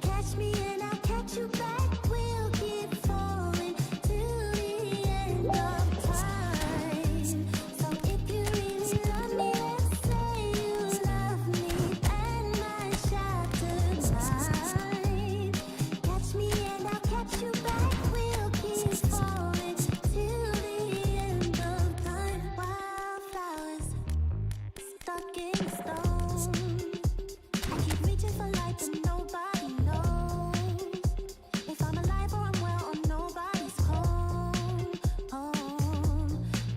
Catch me and I'll catch you back. We'll keep falling to the end of time. So if you really love me, let's say you love me and my shattered mind. Catch me and I'll catch you back. We'll keep falling to the end of time. Wildflowers stuck in stone. I keep reaching for light, but nobody knows if I'm alive or I'm well or nobody's home.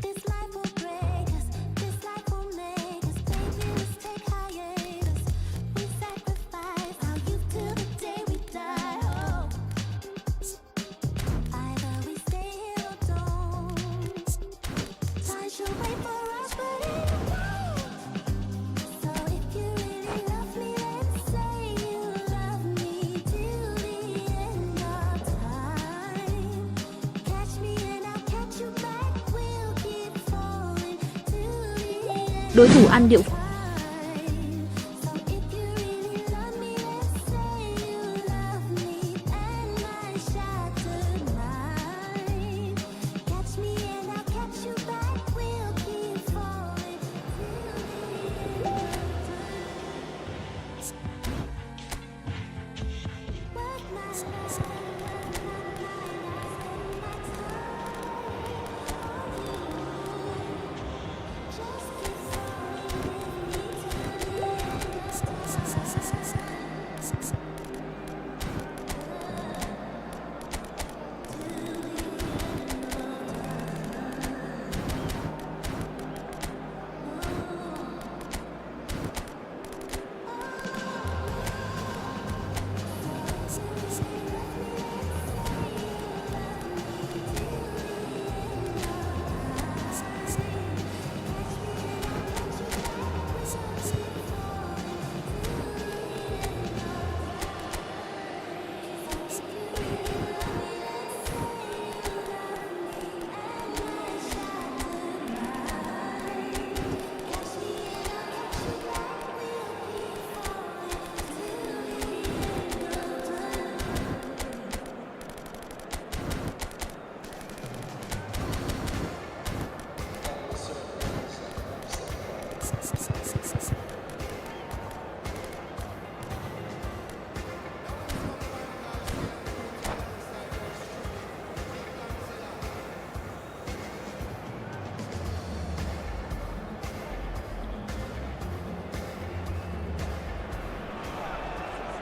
This life will break us, this life will make us. Baby, let's take hiatus. We sacrifice our youth till the day we die. Oh, either we stay here or don't. Time should wait for us, but it won't. So if you really love me, let's say you love me till the end of time. Catch me and I'll catch you back. We'll keep falling to the end Đối thủ ăn điệu of time. So if you really love me, let's say you love me and my shattered mind. Catch me and I'll catch you back. We'll keep falling till the end of time. Work my life, spend my time on you. Just keep falling with me till the end of time.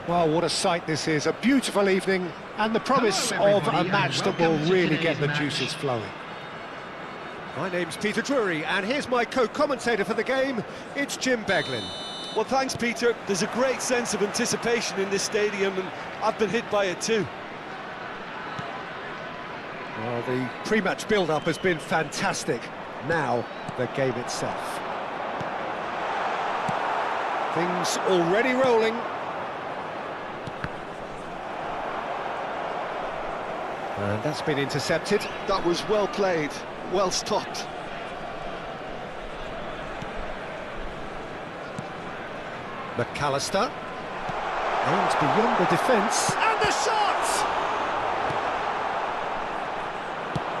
Well, what a sight this is. A beautiful evening and the promise Hello, of a everybody, match and that will welcome to really get today's the match. juices flowing. My name's Peter Drury and here's my co-commentator for the game. It's Jim Beglin. Well, thanks, Peter. There's a great sense of anticipation in this stadium, and I've been hit by it too. Well, the pre-match build-up has been fantastic. Now, the game itself. Things already rolling. And that's been intercepted. That was well played, well stopped. McAllister. Aims beyond the defence. And the shot!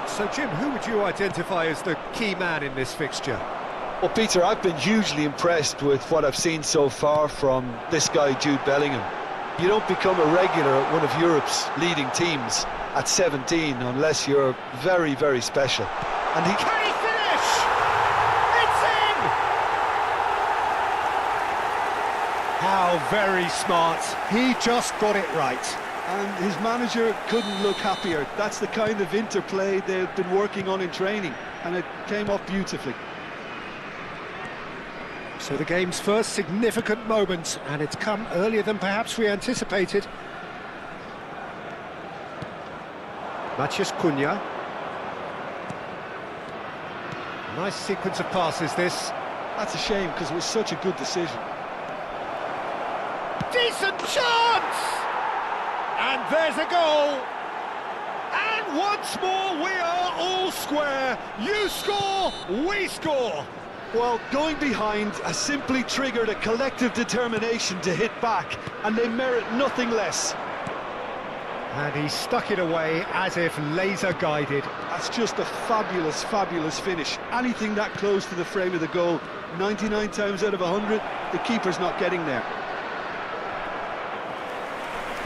So, Jim, who would you identify as the key man in this fixture? Well, Peter, I've been hugely impressed with what I've seen so far from this guy, Jude Bellingham. You don't become a regular at one of Europe's leading teams at 17 unless you're very, very special. And he... Can he finish? It's in! How very smart. He just got it right. And his manager couldn't look happier. That's the kind of interplay they've been working on in training, and it came off beautifully. So the game's first significant moment, and it's come earlier than perhaps we anticipated. Matías Cunha. Nice sequence of passes, this. That's a shame, because it was such a good decision. Decent chance! And there's a goal! And once more we are all square. You score, we score! Well, going behind has simply triggered a collective determination to hit back, and they merit nothing less. And he stuck it away as if laser-guided. That's just a fabulous, fabulous finish. Anything that close to the frame of the goal, 99 times out of 100, the keeper's not getting there.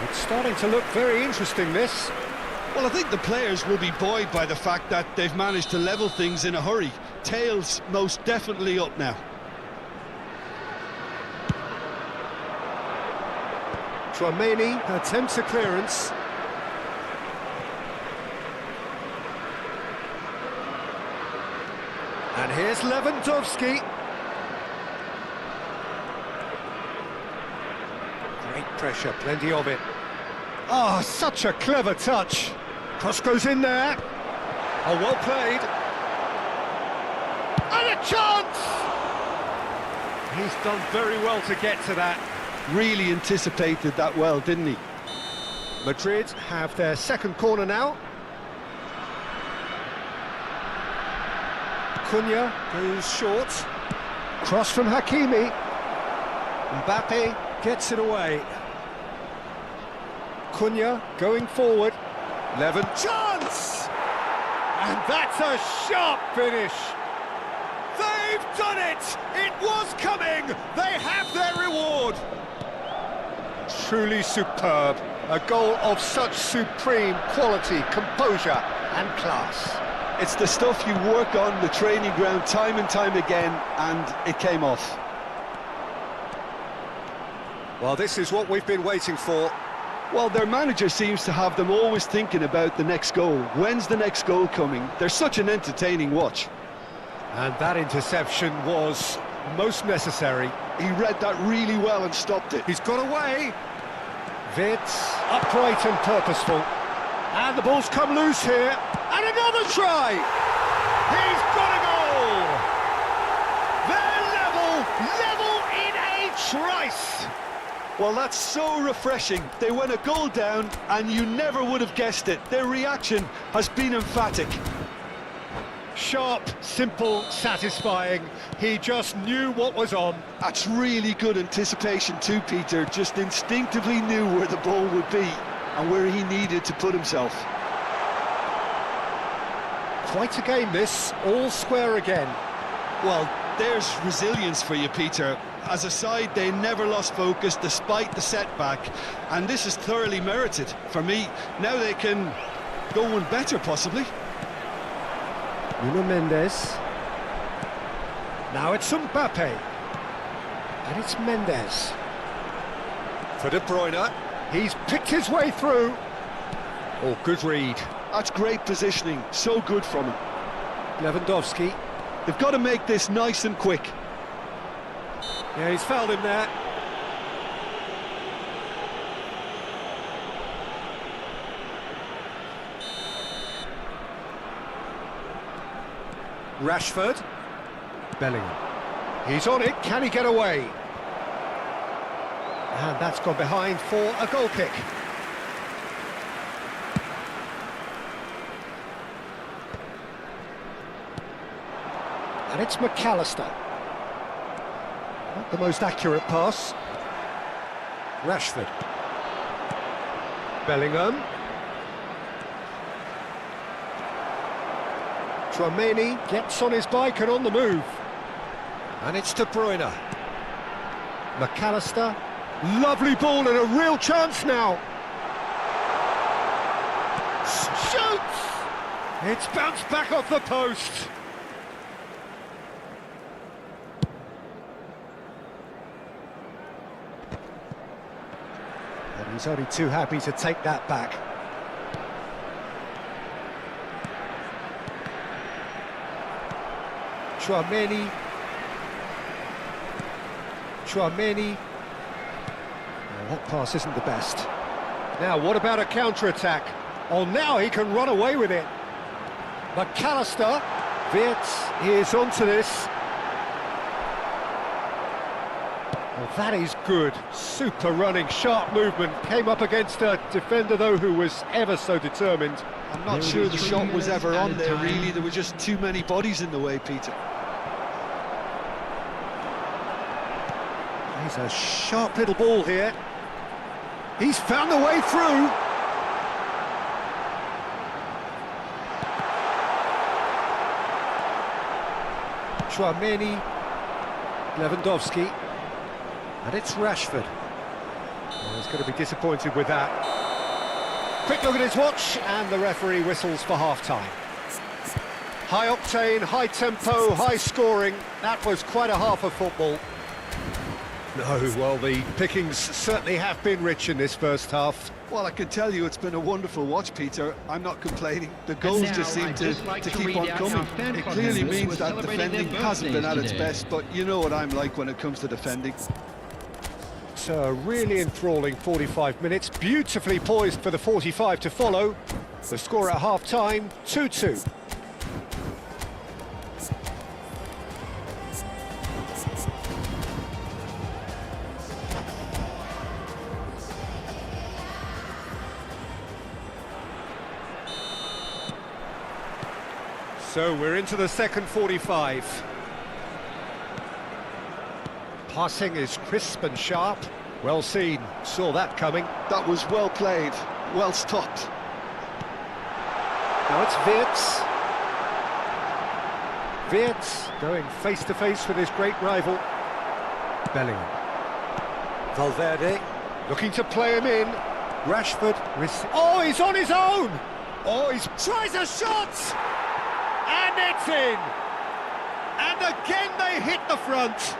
It's starting to look very interesting, this. Well, I think the players will be buoyed by the fact that they've managed to level things in a hurry. Tails most definitely up now. Tchouameni attempts a clearance. And here's Lewandowski. Great pressure, plenty of it. Oh, such a clever touch. Cross goes in there. Oh, well played. And a chance! He's done very well to get to that. Really anticipated that well, didn't he? Madrid have their second corner now. Cunha goes short. Cross from Hakimi. Mbappe gets it away. Cunha going forward. Chance! And that's a sharp finish. They've done it! It was coming! They have their reward! Truly superb. A goal of such supreme quality, composure and class. It's the stuff you work on the training ground time and time again, and it came off. Well, this is what we've been waiting for. Well, their manager seems to have them always thinking about the next goal. When's the next goal coming? They're such an entertaining watch. And that interception was most necessary. He read that really well and stopped it. He's got away. Wits, upright and purposeful. And the ball's come loose here. And another try! He's got a goal! They're level in a trice! Well, that's so refreshing. They went a goal down and you never would have guessed it. Their reaction has been emphatic. Sharp, simple, satisfying. He just knew what was on. That's really good anticipation too, Peter. Just instinctively knew where the ball would be and where he needed to put himself. Quite a game this, all square again. Well, there's resilience for you, Peter. As a side, they never lost focus despite the setback, and this is thoroughly merited for me. Now they can go one better, possibly. Nuno Mendes. Now it's Mbappe. And it's Mendes. For De Bruyne. He's picked his way through. Oh, good read. That's great positioning. So good from him. Lewandowski. They've got to make this nice and quick. Yeah, he's fouled him there. Rashford. Bellingham. He's on it, can he get away? And that's gone behind for a goal kick. And it's McAllister. Not the most accurate pass. Rashford. Bellingham. Tchouaméni gets on his bike and on the move. And it's De Bruyne. McAllister. Lovely ball and a real chance now. Shoots! It's bounced back off the post. And he's only too happy to take that back. Tchouaméni. Oh, that pass isn't the best. Now, what about a counter-attack? Oh, now he can run away with it. McAllister. Wirtz is onto this. Well, that is good. Super running, sharp movement. Came up against a defender, though, who was ever so determined. I'm not sure the shot was ever on there, really. There were just too many bodies in the way, Peter. He's a sharp little ball here. He's found the way through. Tchouaméni, Lewandowski, and it's Rashford. Oh, he's going to be disappointed with that. Quick look at his watch, and the referee whistles for half-time. High octane, high tempo, high scoring. That was quite a half of football. No, well, the pickings certainly have been rich in this first half. Well, I can tell you it's been a wonderful watch, Peter. I'm not complaining. The goals just seem to keep on coming. It clearly means that defending hasn't been at its best, but you know what I'm like when it comes to defending. So a really enthralling 45 minutes, beautifully poised for the 45 to follow. The score at half-time, 2-2. So we're into the second 45. Passing is crisp and sharp. Well seen, saw that coming. That was well played, well stopped. Now it's Wirtz. Wirtz going face-to-face with his great rival. Bellingham. Valverde looking to play him in. Rashford. Oh, he's on his own! Oh, he tries a shot! And it's in! And again they hit the front.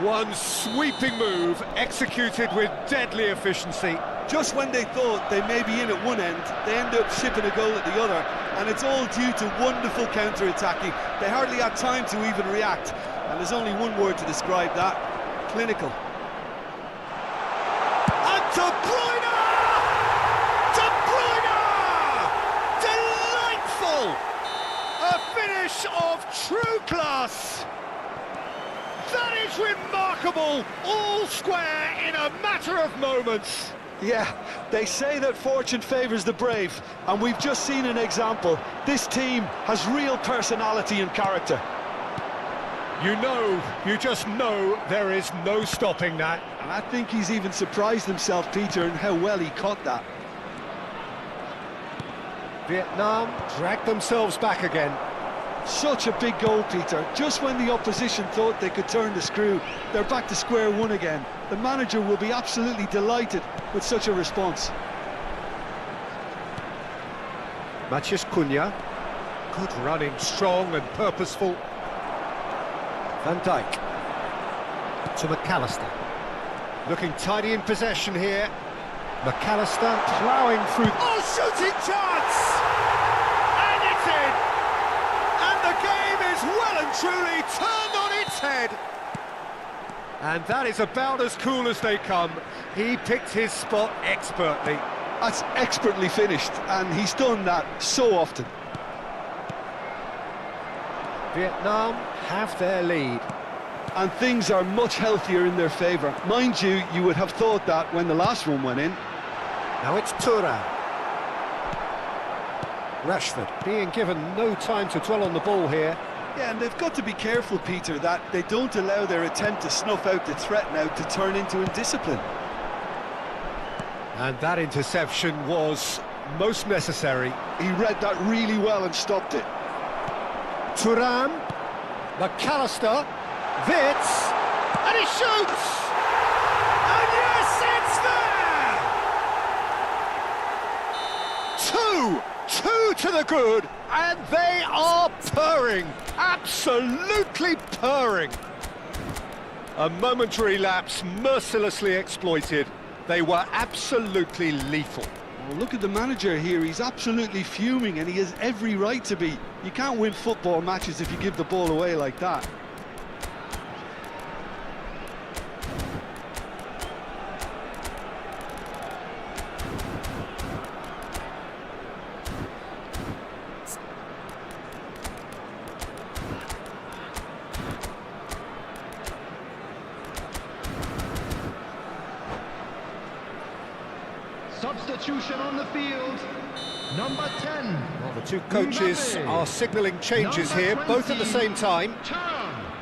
One sweeping move, executed with deadly efficiency. Just when they thought they may be in at one end, they end up shipping a goal at the other, and it's all due to wonderful counter-attacking. They hardly had time to even react, and there's only one word to describe that: clinical. And De Bruyne! De Bruyne! Delightful! A finish of true class! That is remarkable! All square in a matter of moments! Yeah, they say that fortune favours the brave, and we've just seen an example. This team has real personality and character. You just know there is no stopping that. And I think he's even surprised himself, Peter, in how well he caught that. Vietnam dragged themselves back again. Such a big goal, Peter. Just when the opposition thought they could turn the screw, they're back to square one again. The manager will be absolutely delighted with such a response. Matheus Cunha. Good running, strong and purposeful. Van Dijk. To McAllister. Looking tidy in possession here. McAllister ploughing through. Oh, shooting chance! And it's in! And the game is well and truly turned on its head. And that is about as cool as they come. He picked his spot expertly. That's expertly finished, and he's done that so often. Vietnam have their lead. And things are much healthier in their favour. Mind you, you would have thought that when the last one went in. Now it's Thuram. Rashford being given no time to dwell on the ball here. Yeah, and they've got to be careful, Peter, that they don't allow their attempt to snuff out the threat now to turn into indiscipline. And that interception was most necessary. He read that really well and stopped it. Thuram, McAllister, Wits, and he shoots! And yes, it's there! Two to the good, and they are purring, absolutely purring. A momentary lapse mercilessly exploited. They were absolutely lethal. Well, look at the manager here, he's absolutely fuming, and he has every right to be. You can't win football matches if you give the ball away like that. Substitution on the field. Number 10. Well, the two coaches are signalling changes here, both at the same time.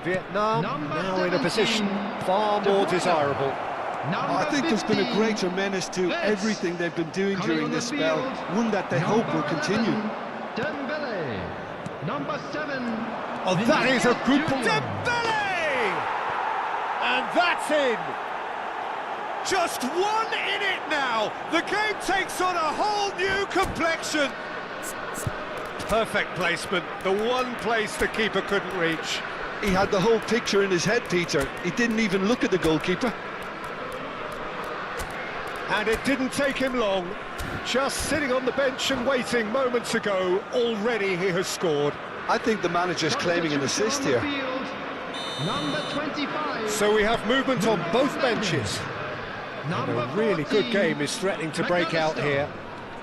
Vietnam now in a position far more desirable. I think there's been a greater menace to everything they've been doing during this spell, one that they hope will continue. Dembele. Number 7. Oh, that is a good ball. Dembele! And that's in. Just 1 in it now. The game takes on a whole new complexion. Perfect placement, the one place the keeper couldn't reach. He had the whole picture in his head, Peter. He didn't even look at the goalkeeper. And it didn't take him long. Just sitting on the bench and waiting moments ago, already he has scored. I think the manager's claiming an assist here. Number 25. So we have movement on both benches. And a really good game is threatening to break out here.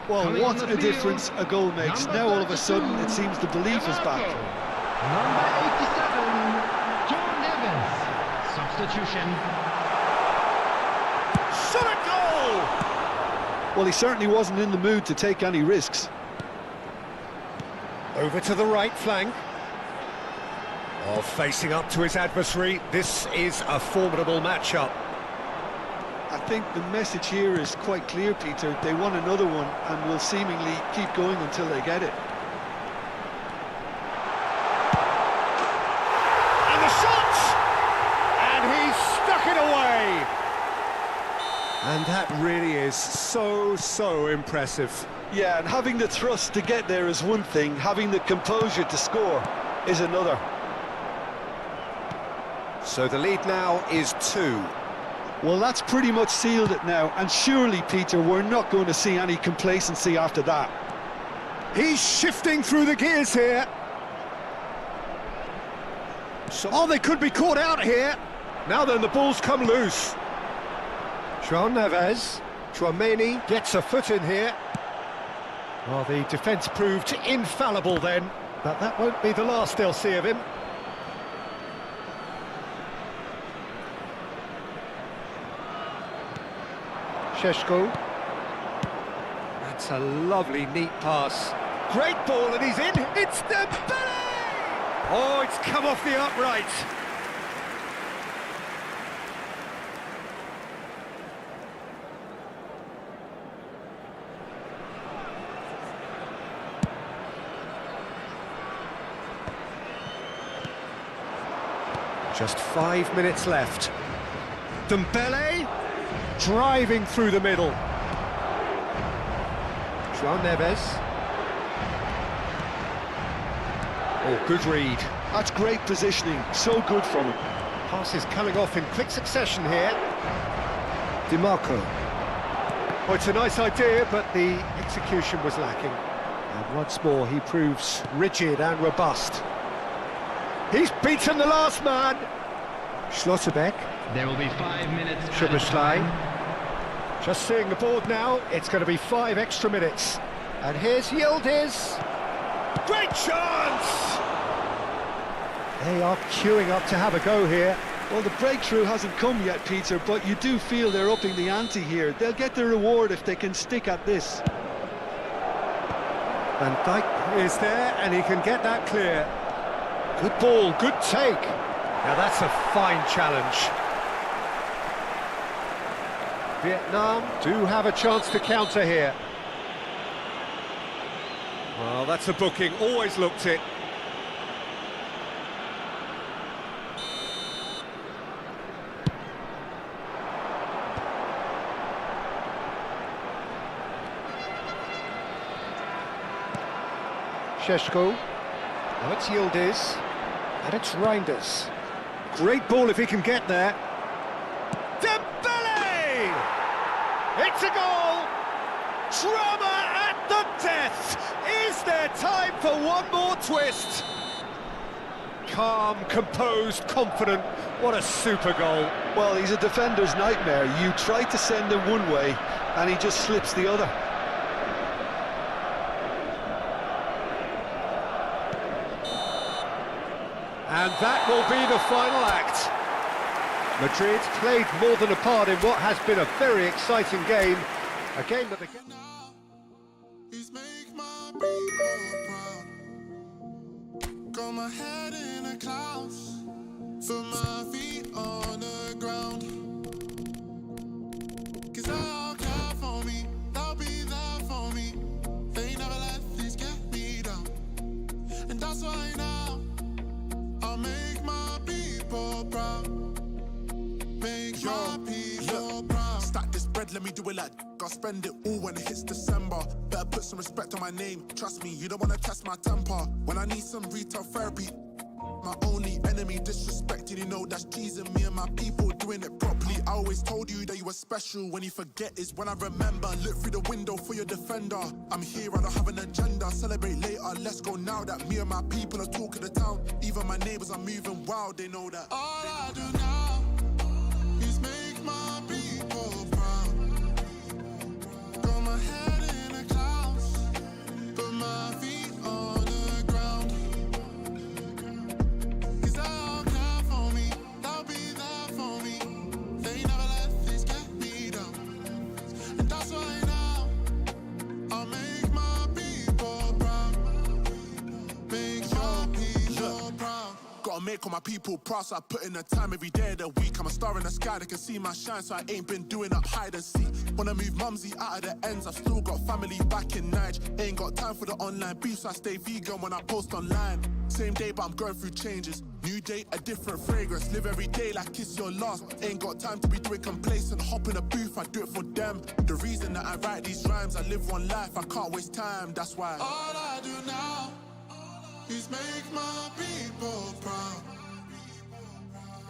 Well, what a difference a goal makes. Now all of a sudden it seems the belief is back. Number 87, John Evans. Substitution. Shot a goal! Well, he certainly wasn't in the mood to take any risks. Over to the right flank. Oh, facing up to his adversary. This is a formidable matchup. I think the message here is quite clear, Peter. They want another one and will seemingly keep going until they get it. And the shot! And he's stuck it away! And that really is so impressive. Yeah, and having the thrust to get there is one thing, having the composure to score is another. So the lead now is 2. Well, that's pretty much sealed it now, and surely, Peter, we're not going to see any complacency after that. He's shifting through the gears here. So, they could be caught out here. Now then, the ball's come loose. João Neves, Tchouaméni gets a foot in here. Well, the defence proved infallible then, but that won't be the last they'll see of him. Šeško. That's a lovely, neat pass. Great ball, and he's in. It's Dembele! Oh, it's come off the upright. Just 5 minutes left. Dembele driving through the middle. João Neves. Oh, good read. That's great positioning, so good from him. Passes coming off in quick succession here. DiMarco. Oh, it's a nice idea, but the execution was lacking. And once more, he proves rigid and robust. He's beaten the last man. Schlotterbeck. There will be 5 minutes. Schuberschlein. Just seeing the board now, it's going to be 5 extra minutes. And here's Yildiz. Great chance! They are queuing up to have a go here. Well, the breakthrough hasn't come yet, Peter, but you do feel they're upping the ante here. They'll get the reward if they can stick at this. Van Dijk is there, and he can get that clear. Good ball, good take. Now that's a fine challenge. Vietnam do have a chance to counter here. Well, that's a booking, always looked it. Šeško. Now it's Yildiz. And it's Reinders. Great ball if he can get there. Dembele! It's a goal! Drama at the death! Is there time for one more twist? Calm, composed, confident. What a super goal. Well, he's a defender's nightmare. You try to send him one way, and he just slips the other. And that will be the final act. Madrid played more than a part in what has been a very exciting game. A game that began... Please make my people proud. Got my head in the clouds, put my feet on the ground. 'Cause they'll care for me, they'll be there for me. They never let this get me down. And that's why now I'll make my people proud. Make my people proud. Stack this bread, let me do it like I'll spend it all when it hits December. Better put some respect on my name. Trust me, you don't wanna test my temper. When I need some retail therapy, my only enemy disrespecting, you know that's teasing me and my people doing it properly. I always told you that you were special. When you forget is when I remember. Look through the window for your defender. I'm here, I don't have an agenda. Celebrate later, let's go now that me and my people are talking the town. Even my neighbors are moving wild, they know that. All I do now is make my people proud. Got my head in the clouds, put my feet on the ground. 'Cause they'll care for me, they'll be there for me. They never let this get me down. And that's why now I'll make my people proud. Make your people proud. Gotta make all my people proud, so I put in the time every day of the week. I'm a star in the sky, they can see my shine, so I ain't been doing up hide and seek. Wanna move mumsy out of the ends, I've still got family back in Nige. Ain't got time for the online beef, so I stay vegan when I post online. Same day, but I'm going through changes. New day, a different fragrance. Live every day like it's your last. Ain't got time to be doing complacent. Hop in a booth, I do it for them. The reason that I write these rhymes, I live one life, I can't waste time, that's why. All I do now is make my people proud.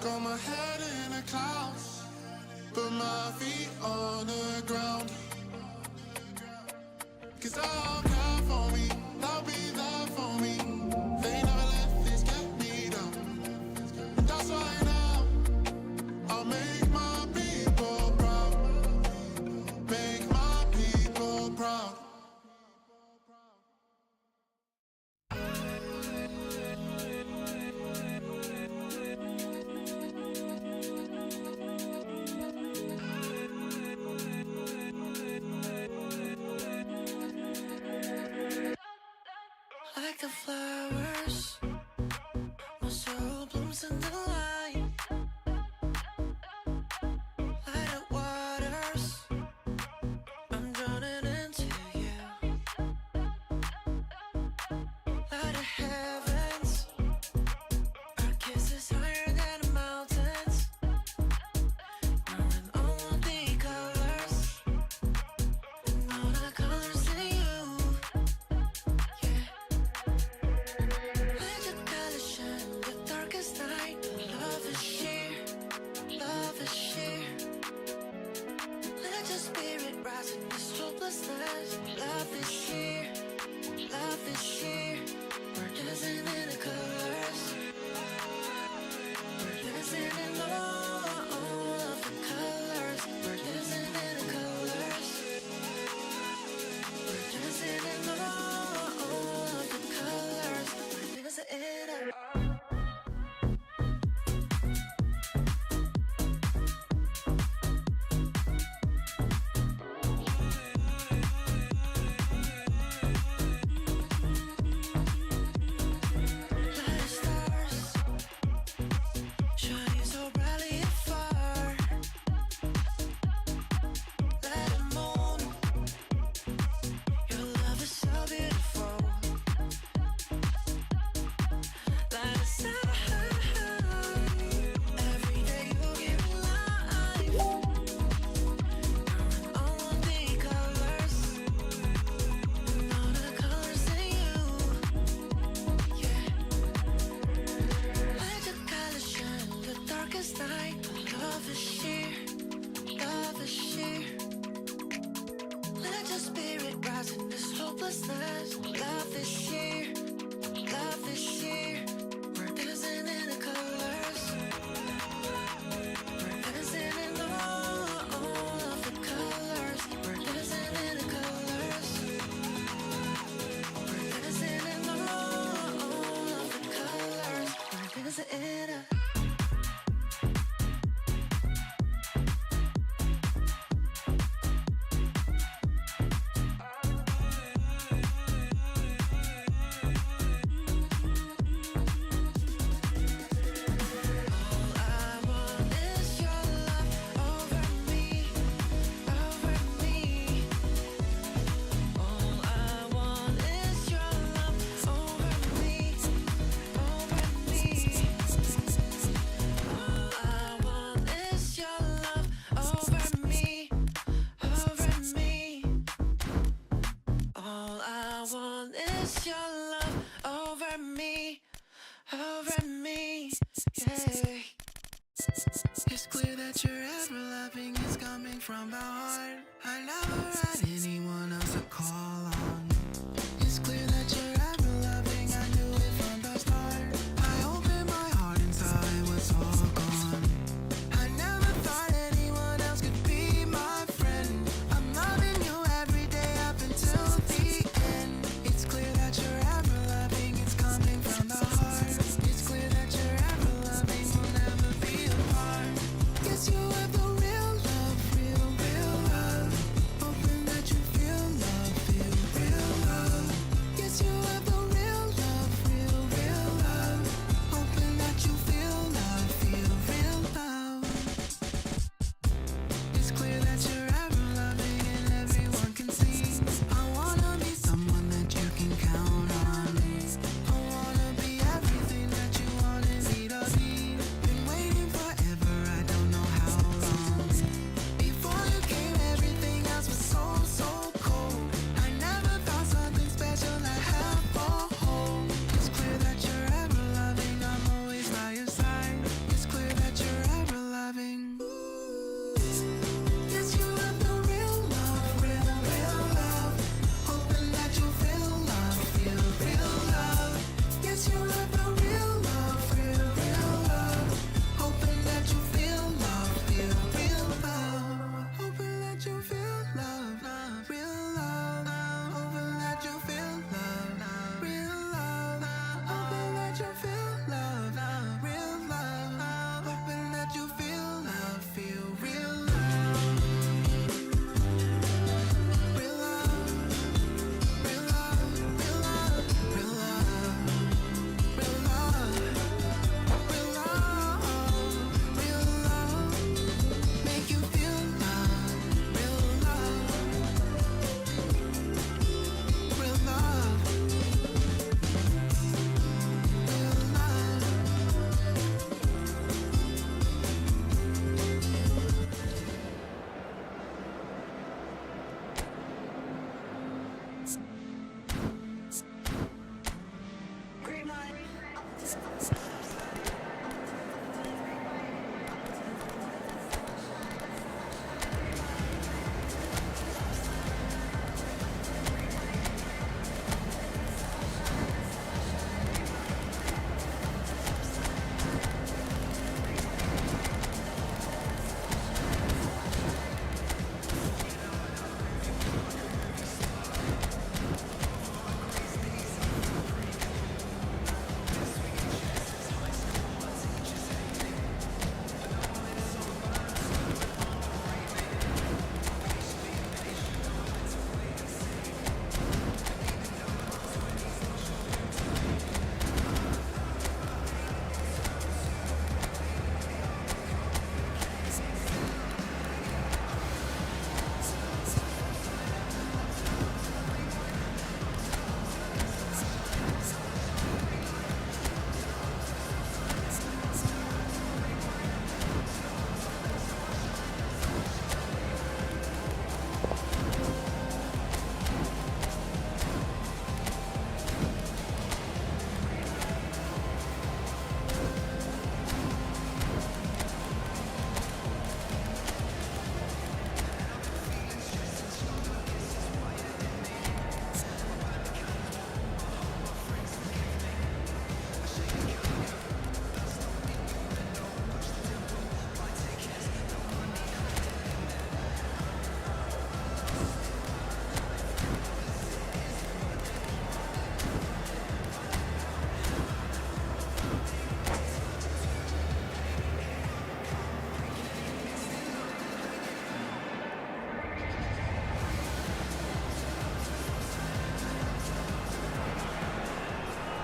Got my head in the clouds, put my feet on the ground. 'Cause they'll care for me, they'll be there for me. They never let this get me down. And that's why now I'll make my people proud. Make my people proud. Like the flowers, my soul blooms in the light. Light up waters, I'm drowning into you. Light of heavens, our kiss is higher than the mountains. Knowing all the colors, and all the colors in you. Let your color shine the darkest night. Love is sheer, love is sheer. Let your spirit rise in this hopelessness. Love is sheer, love is sheer. We're dancing in the colors. We're dancing in the spirit rising this hopelessness. Love this year, love this year. We're dancing in the colors. We're dancing in all of the colors. We're dancing in the colors. We're dancing in all of the colors. We're dancing in a It's clear that your ever loving is coming from the heart. I never had anyone else to call on. It's clear that you're ever loving, I knew it from the start. I opened my heart and saw it was all gone. I never thought anyone else could be my friend. I'm loving you every day up until the end. It's clear that you're ever loving, it's coming from the heart. It's clear that you're ever loving, we'll never be apart. Guess you have the real love, real love. Hoping that you feel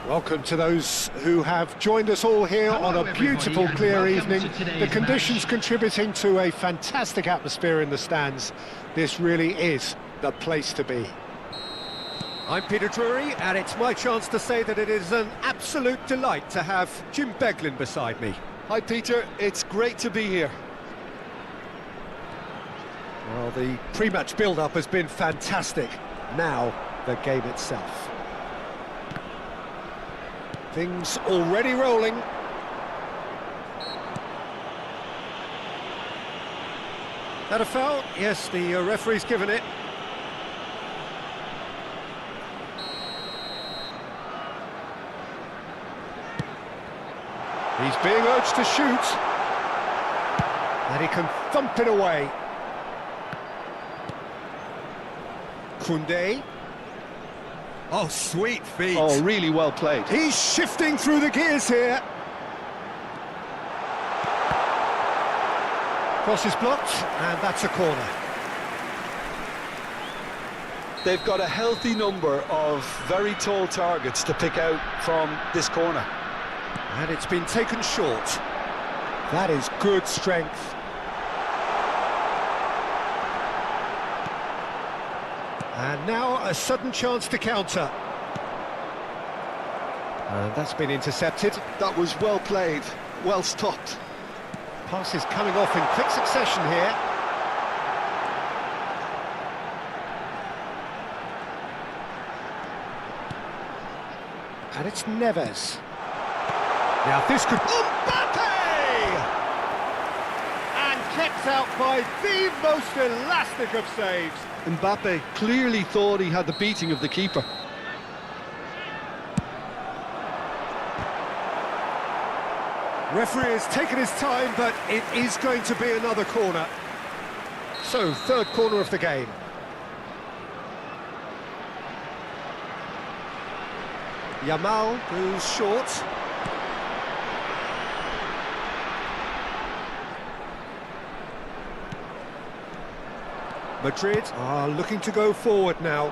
Welcome to those who have joined us all here on a beautiful, clear evening. The conditions contributing to a fantastic atmosphere in the stands. This really is the place to be. I'm Peter Drury, and it's my chance to say that it is an absolute delight to have Jim Beglin beside me. Hi Peter, it's great to be here. Well, the pre-match build-up has been fantastic. Now, the game itself. Things already rolling. That a foul? Yes, the referee's given it. He's being urged to shoot. And he can thump it away. Koundé. Oh, sweet feet. Oh, really well played. He's shifting through the gears here. Cross is blocked, and that's a corner. They've got a healthy number of very tall targets to pick out from this corner. And it's been taken short. That is good strength. And now a sudden chance to counter. And that's been intercepted. That was well played, well stopped. Passes coming off in quick succession here. And it's Neves. Now this could... Mbappe! And kept out by the most elastic of saves. Mbappe clearly thought he had the beating of the keeper. Referee has taken his time, but it is going to be another corner. So, third corner of the game. Yamal goes short. Madrid are looking to go forward now.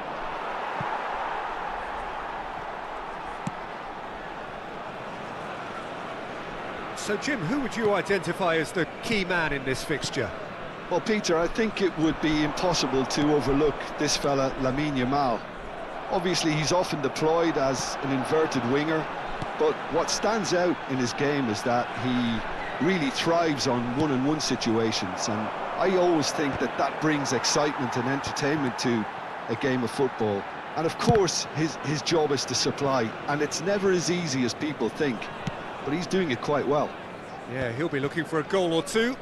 So, Jim, who would you identify as the key man in this fixture? Well, Peter, I think it would be impossible to overlook this fella, Lamine Yamal. Obviously, he's often deployed as an inverted winger, but what stands out in his game is that he really thrives on one-on-one situations, and I always think that that brings excitement and entertainment to a game of football. And of course, his job is to supply, and it's never as easy as people think, but he's doing it quite well. Yeah, he'll be looking for a goal or two.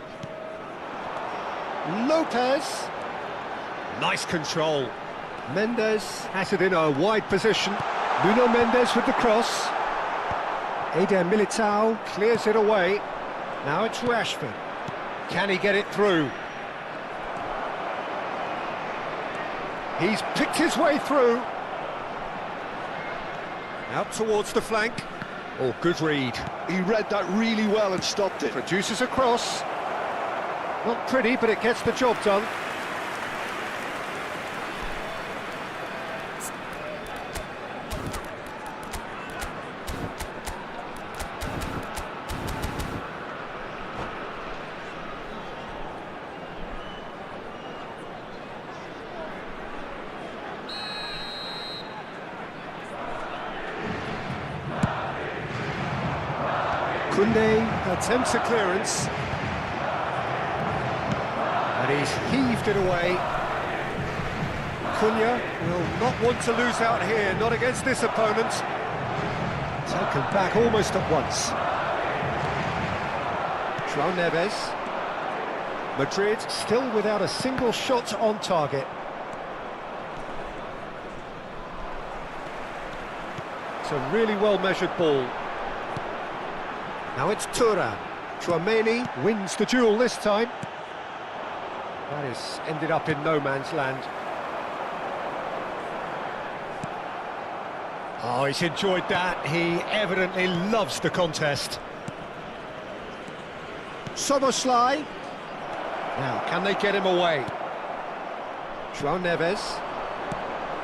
Lopez. Nice control. Mendes has it in a wide position. Nuno Mendes with the cross. Eder Militao clears it away. Now it's Rashford. Can he get it through? He's picked his way through. Out towards the flank. Oh, good read. He read that really well and stopped it. Produces a cross. Not pretty, but it gets the job done. Koundé attempts a clearance. And he's heaved it away. Cunha will not want to lose out here, not against this opponent. Taken back almost at once. João Neves. Madrid still without a single shot on target. It's a really well-measured ball. Now it's Thuram. Tchouaméni wins the duel this time. That has ended up in no man's land. Oh, he's enjoyed that. He evidently loves the contest. Soboslai. Now, can they get him away? João Neves.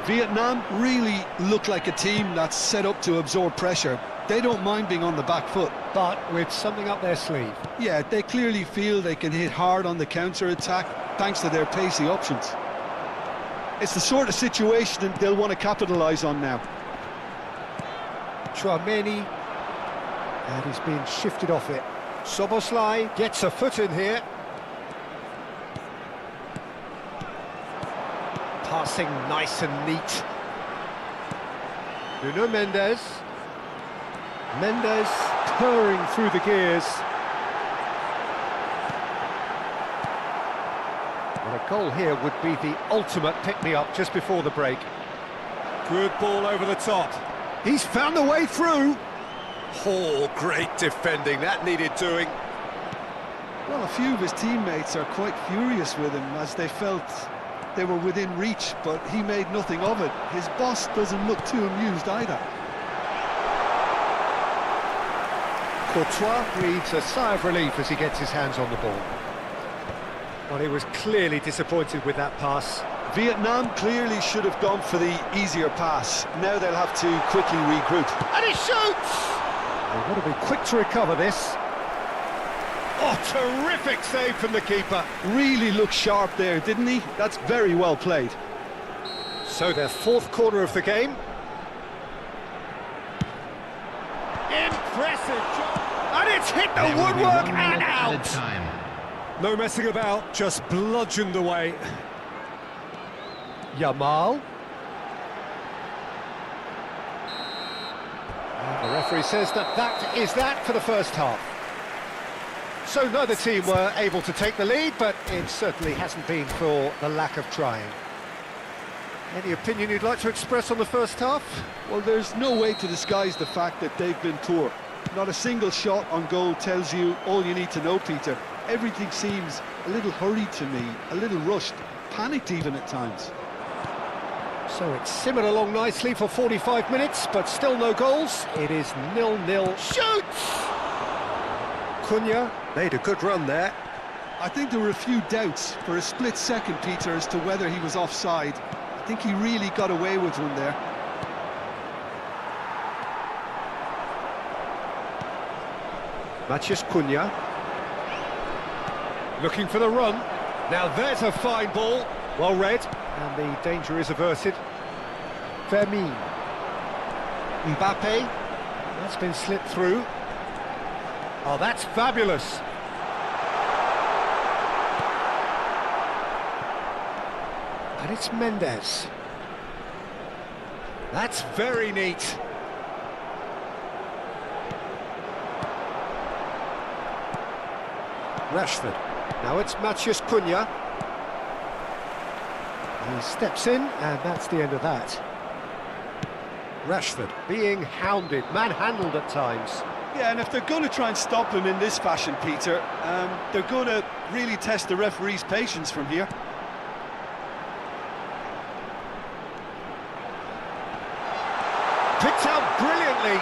Vietnam really look like a team that's set up to absorb pressure. They don't mind being on the back foot. But with something up their sleeve. Yeah, they clearly feel they can hit hard on the counter-attack thanks to their pacey options. It's the sort of situation they'll want to capitalise on now. Chouameni, and he's being shifted off it. Soboslai gets a foot in here. Passing nice and neat. Nuno Mendes. Mendes purring through the gears. Well, a goal here would be the ultimate pick-me-up just before the break. Good ball over the top. He's found a way through. Oh, great defending. That needed doing. Well, a few of his teammates are quite furious with him as they felt they were within reach, but he made nothing of it. His boss doesn't look too amused either. Courtois breathes a sigh of relief as he gets his hands on the ball. Well, he was clearly disappointed with that pass. Vietnam clearly should have gone for the easier pass. Now they'll have to quickly regroup. And he shoots! They've got to be quick to recover this. Oh, terrific save from the keeper. Really looked sharp there, didn't he? That's very well played. So their fourth corner of the game. Impressive job. And it's hit the woodwork and out. Time. No messing about, just bludgeoned away. Yamal. And the referee says that is that for the first half. So neither team were able to take the lead, but it certainly hasn't been for the lack of trying. Any opinion you'd like to express on the first half? Well, there's no way to disguise the fact that they've been poor. Not a single shot on goal tells you all you need to know, Peter. Everything seems a little hurried to me, a little rushed, panicked even at times. So it's simmered along nicely for 45 minutes, but still no goals. It is 0-0. Shoots! Cunha made a good run there. I think there were a few doubts for a split second, Peter, as to whether he was offside. I think he really got away with one there. Matheus Cunha. Looking for the run. Now there's a fine ball. Well read. And the danger is averted. Fermin. Mbappe. That's been slipped through. Oh, that's fabulous. And it's Mendes. That's very neat. Rashford. Now it's Matheus Cunha. He steps in, and that's the end of that. Rashford being hounded, manhandled at times. Yeah, and if they're going to try and stop him in this fashion, Peter, they're going to really test the referee's patience from here. Picked out brilliantly.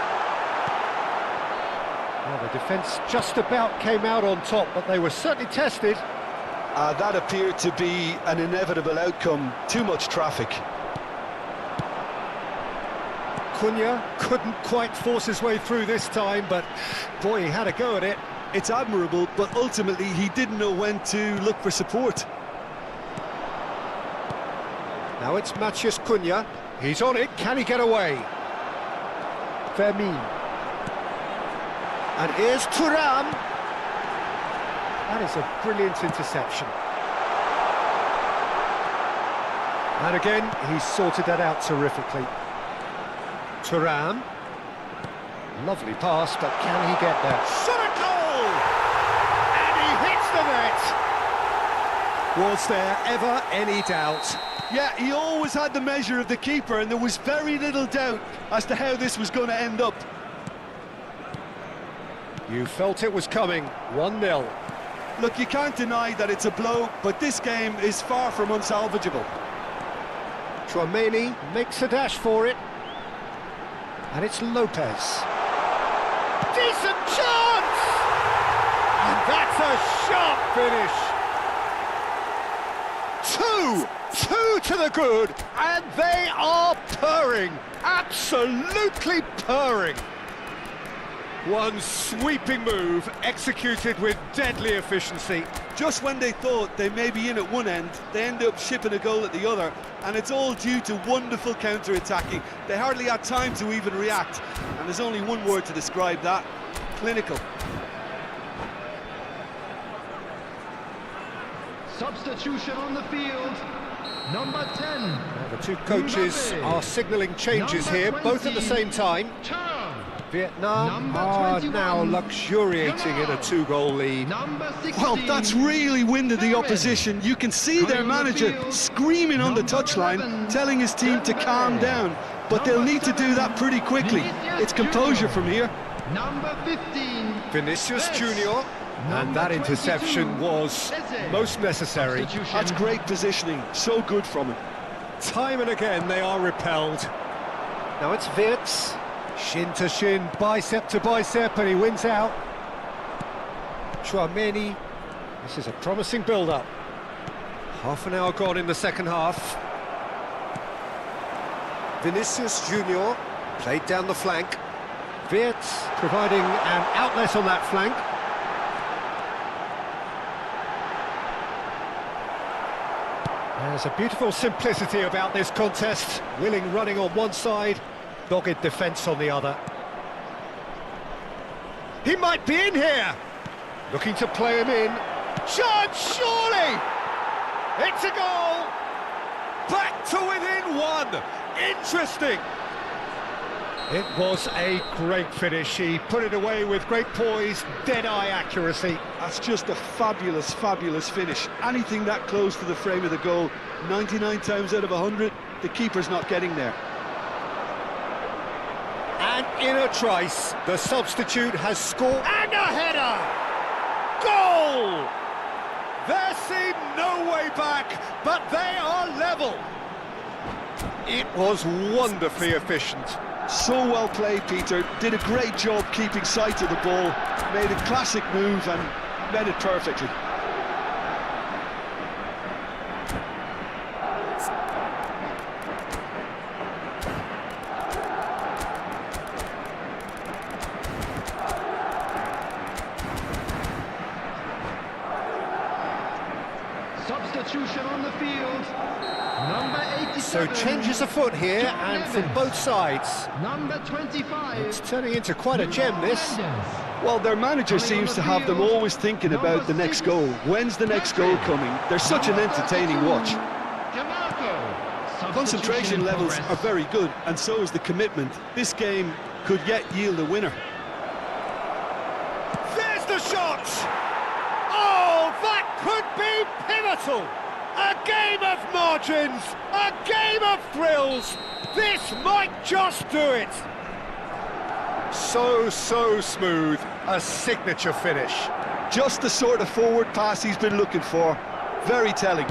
Well, the defence just about came out on top, but they were certainly tested. That appeared to be an inevitable outcome. Too much traffic. Cunha couldn't quite force his way through this time, but boy, he had a go at it. It's admirable, but ultimately he didn't know when to look for support. Now it's Matheus Cunha. He's on it. Can he get away? Fermin. And here's Thuram. That is a brilliant interception. And again, he's sorted that out terrifically. Thuram. Lovely pass, but can he get there? Shot a goal! And he hits the net! Was there ever any doubt? Yeah, he always had the measure of the keeper, and there was very little doubt as to how this was going to end up. You felt it was coming. 1-0. Look, you can't deny that it's a blow, but this game is far from unsalvageable. Chouameni makes a dash for it. And it's Lopez. Decent chance! And that's a sharp finish. Two to the good, and they are purring, absolutely purring. One sweeping move, executed with deadly efficiency. Just when they thought they may be in at one end, they end up shipping a goal at the other, and it's all due to wonderful counter-attacking. They hardly had time to even react, and there's only one word to describe that: clinical. Substitution on the field, number 10. The two coaches are signalling changes here, both at the same time. Vietnam are now luxuriating in a 2-goal lead. Well, that's really winded the opposition. You can see their manager screaming on the touchline, telling his team to calm down. But they'll need to do that pretty quickly. It's composure from here. Number 15. Vinicius Junior, and that interception was most necessary. That's great positioning, so good from him. Time and again they are repelled. Now it's Wirtz, shin to shin, bicep to bicep, and he wins out. Chouameni, this is a promising build-up. Half an hour gone in the second half. Vinicius Junior played down the flank. Wirtz providing an outlet on that flank. There's a beautiful simplicity about this contest. Willing running on one side, dogged defence on the other. He might be in here! Looking to play him in. Chance, surely! It's a goal! Back to within one! Interesting! It was a great finish. He put it away with great poise, dead-eye accuracy. That's just a fabulous, fabulous finish. Anything that close to the frame of the goal, 99 times out of 100, the keeper's not getting there. And in a trice, the substitute has scored. And a header! Goal! There seemed no way back, but they are level. It was wonderfully efficient. So well played, Peter. Did a great job keeping sight of the ball, made a classic move and made it perfectly. Substitution on the field, number 87. So changes afoot here, and from both sides. Number 25. It's turning into quite a gem, this. Well, their manager seems to have them always thinking about the next goal. When's the next goal coming? They're such an entertaining watch. Concentration levels are very good, and so is the commitment. This game could yet yield a winner. There's the shot! Oh, that could be pivotal! A game of margins, a game of thrills. This might just do it. So smooth, a signature finish. Just the sort of forward pass he's been looking for. Very telling.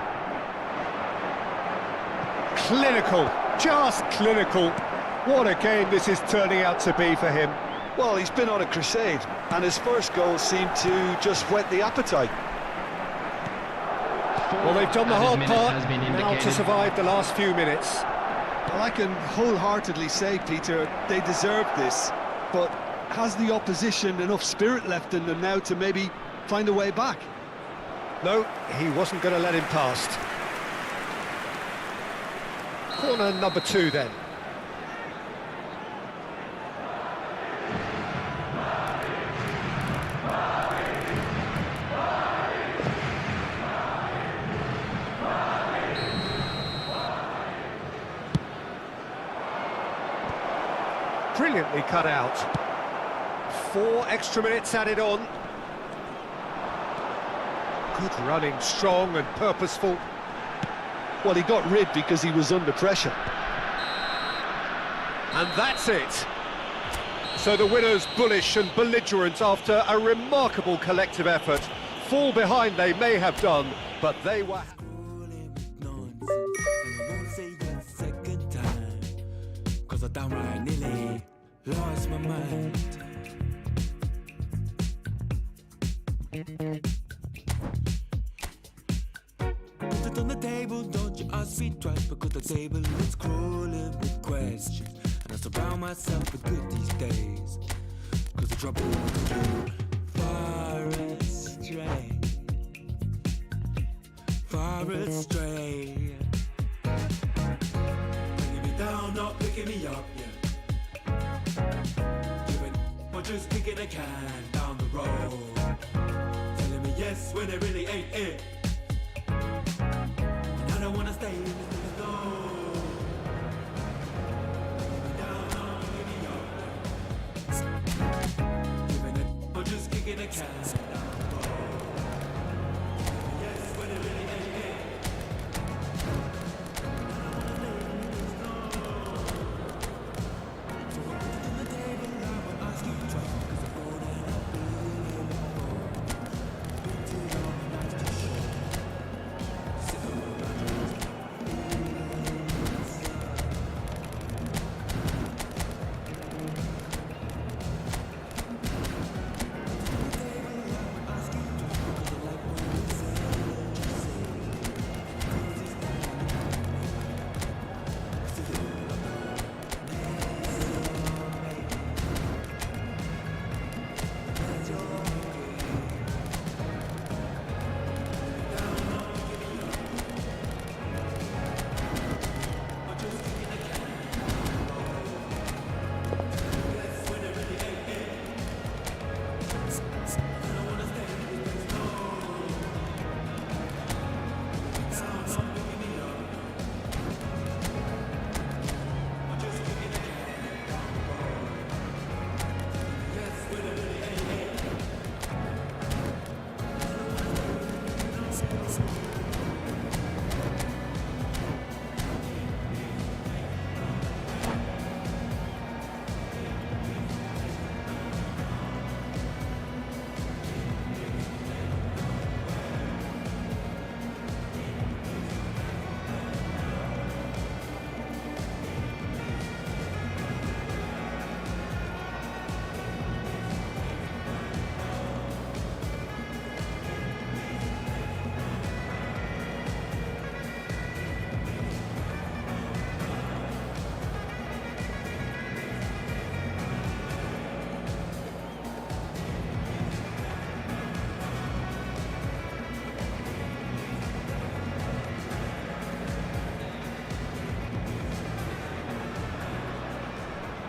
Clinical, just clinical. What a game this is turning out to be for him. Well, he's been on a crusade, and his first goal seemed to just whet the appetite. Well, they've done the hard part, now to survive the last few minutes. Well, I can wholeheartedly say, Peter, they deserve this, but has the opposition enough spirit left in them now to maybe find a way back? No, he wasn't going to let him past. Corner number 2 then. Brilliantly cut out. 4 extra minutes added on. Good running, strong and purposeful. Well, he got rid because he was under pressure. And that's it. So the winners bullish and belligerent after a remarkable collective effort. Fall behind they may have done, but they were... I downright nearly lost my mind. Put it on the table, don't you ask me twice. crawling with questions, and I surround myself with good these days. Cause the trouble is too far astray, far astray. Bringing me down, not picking me up, yeah. Giving or just kicking a can down the road, telling me yes when it really ain't it. And I don't wanna stay in this no. Just kicking a can down the road. Yes, when it really ain't it. So I put it on the table, I will ask you twice, cause I'm going and I've been here before. Been too long and nice to show. Sit over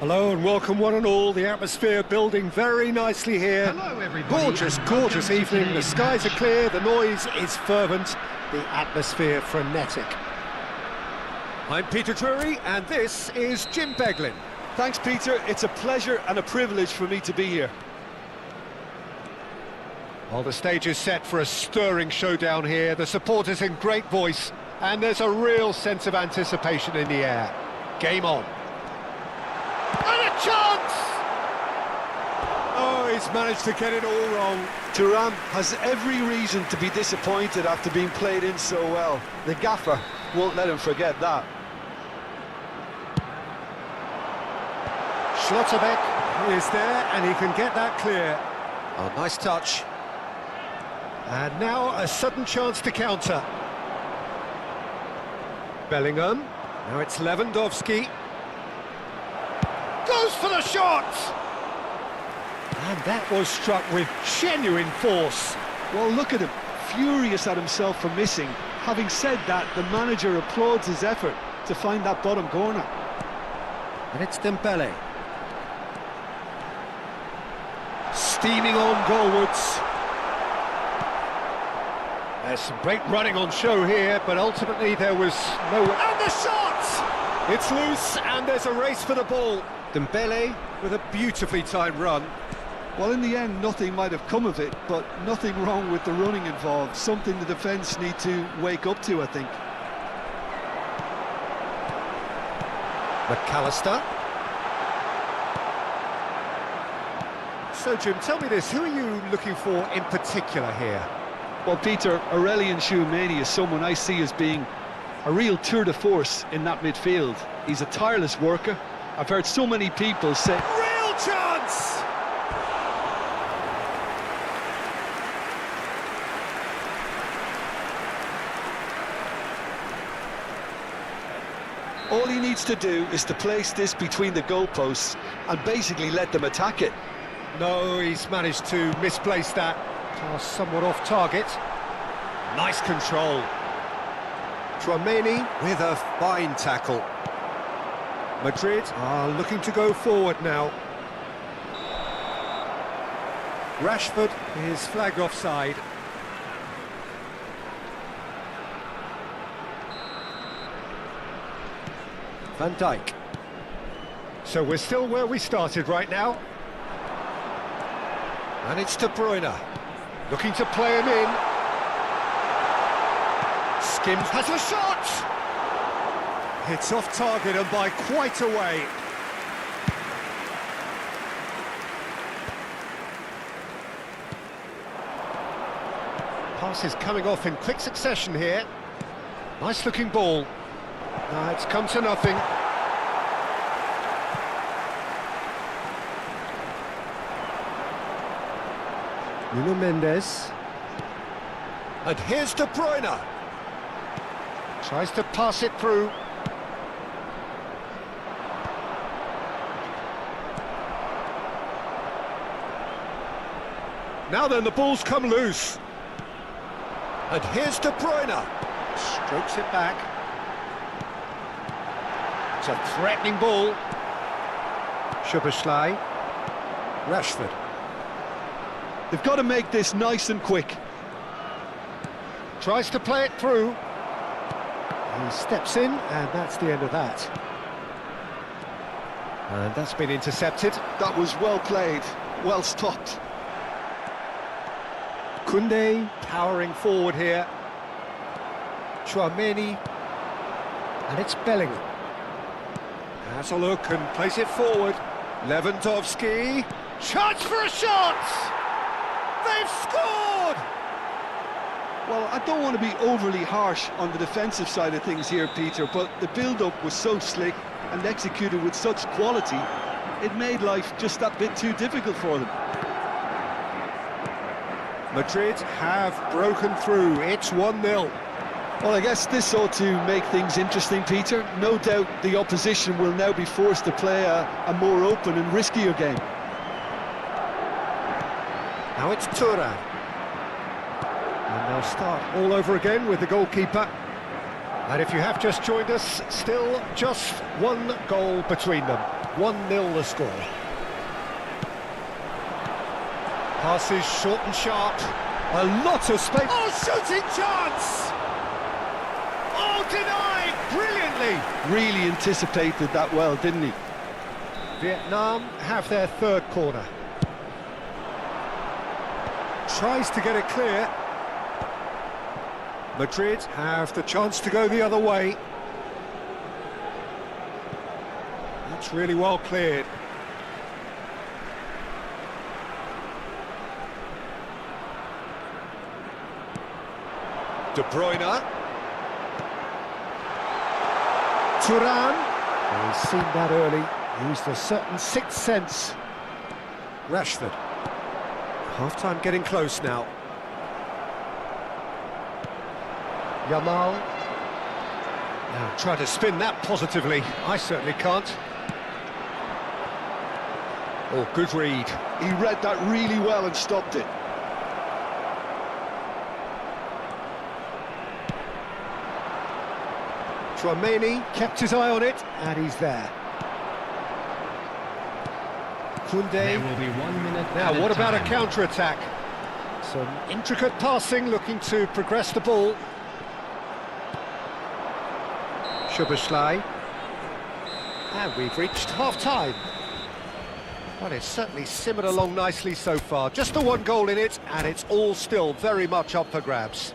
Hello and welcome one and all. The atmosphere building very nicely here. Hello everybody. Gorgeous, gorgeous evening. The skies are clear, the noise is fervent, the atmosphere frenetic. I'm Peter Drury and this is Jim Beglin. Thanks, Peter. It's a pleasure and a privilege for me to be here. Well, the stage is set for a stirring showdown here. The supporters in great voice and there's a real sense of anticipation in the air. Game on. And a chance! Oh, he's managed to get it all wrong. Thuram has every reason to be disappointed after being played in so well. The gaffer won't let him forget that. Schlotterbeck is there and he can get that clear. Oh, nice touch. And now a sudden chance to counter. Bellingham. Now it's Lewandowski. Goes for the shot! And that was struck with genuine force. Well, look at him, furious at himself for missing. Having said that, the manager applauds his effort to find that bottom corner. And it's Dembele. Steaming on goalwards. There's some great running on show here, but ultimately there was no... And the shot! It's loose, and there's a race for the ball. Dembele with a beautifully timed run. Well, in the end, nothing might have come of it, but nothing wrong with the running involved. Something the defence need to wake up to, I think. McAllister. So, Jim, tell me this, who are you looking for in particular here? Well, Peter, Aurelien Tchouameni is someone I see as being a real tour de force in that midfield. He's a tireless worker. I've heard so many people say... Real chance! All he needs needs to do is to place this between the goalposts and basically let them attack it. No, he's managed to misplace that. Pass somewhat off target. Nice control. Tchouaméni with a fine tackle. Madrid are looking to go forward now. Rashford is flagged offside. Van Dijk. So we're still where we started right now. And it's De Bruyne. Looking to play him in. Skims has a shot! It's off target and by quite a way. Pass is coming off in quick succession here. Nice looking ball. It's come to nothing. Nuno Mendes. And here's De Bruyne. Tries to pass it through. Now then, the ball's come loose. And here's De Bruyne. Strokes it back. It's a threatening ball. Szoboszlai. Rashford. They've got to make this nice and quick. Tries to play it through. He steps in, and that's the end of that. And that's been intercepted. That was well played, well stopped. Koundé powering forward here. Tchouaméni. And it's Bellingham. Has a look and plays it forward. Lewandowski. Chance for a shot! They've scored! Well, I don't want to be overly harsh on the defensive side of things here, Peter, but the build-up was so slick and executed with such quality, it made life just that bit too difficult for them. Madrid have broken through. It's 1-0. Well, I guess this ought to make things interesting, Peter. No doubt the opposition will now be forced to play a more open and riskier game. Now it's Thuram. And they'll start all over again with the goalkeeper. And if you have just joined us, still just one goal between them. 1-0 the score. Passes short and sharp. A lot of space. Oh, shooting chance! Oh, denied brilliantly. Really anticipated that well, didn't he? Vietnam have their third corner. Tries to get it clear. Madrid have the chance to go the other way. That's really well cleared. De Bruyne. Thuram. He's seen that early. Used a certain sixth sense. Rashford. Half-time getting close now. Yamal. Now try to spin that positively. I certainly can't. Oh, good read. He read that really well and stopped it. Tchouaméni kept his eye on it, and he's there. Koundé. There will be 1 minute. Now, what about a counter-attack? Some intricate passing, looking to progress the ball. Szoboszlai. And we've reached half-time. Well, it's certainly simmered along nicely so far. Just the one goal in it, and it's all still very much up for grabs.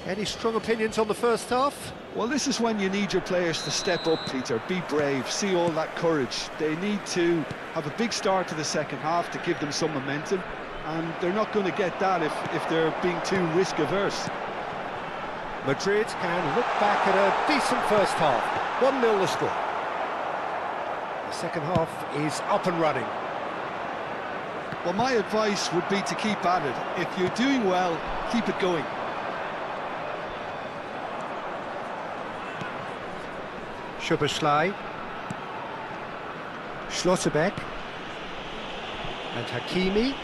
Any strong opinions on the first half? Well, this is when you need your players to step up, Peter. Be brave, see all that courage. They need to have a big start to the second half to give them some momentum, and they're not going to get that if they're being too risk-averse. Madrid can look back at a decent first half. 1-0 the score. The second half is up and running. Well, my advice would be to keep at it. If you're doing well, keep it going. Szoboszlai. Schlotterbeck. And Hakimi.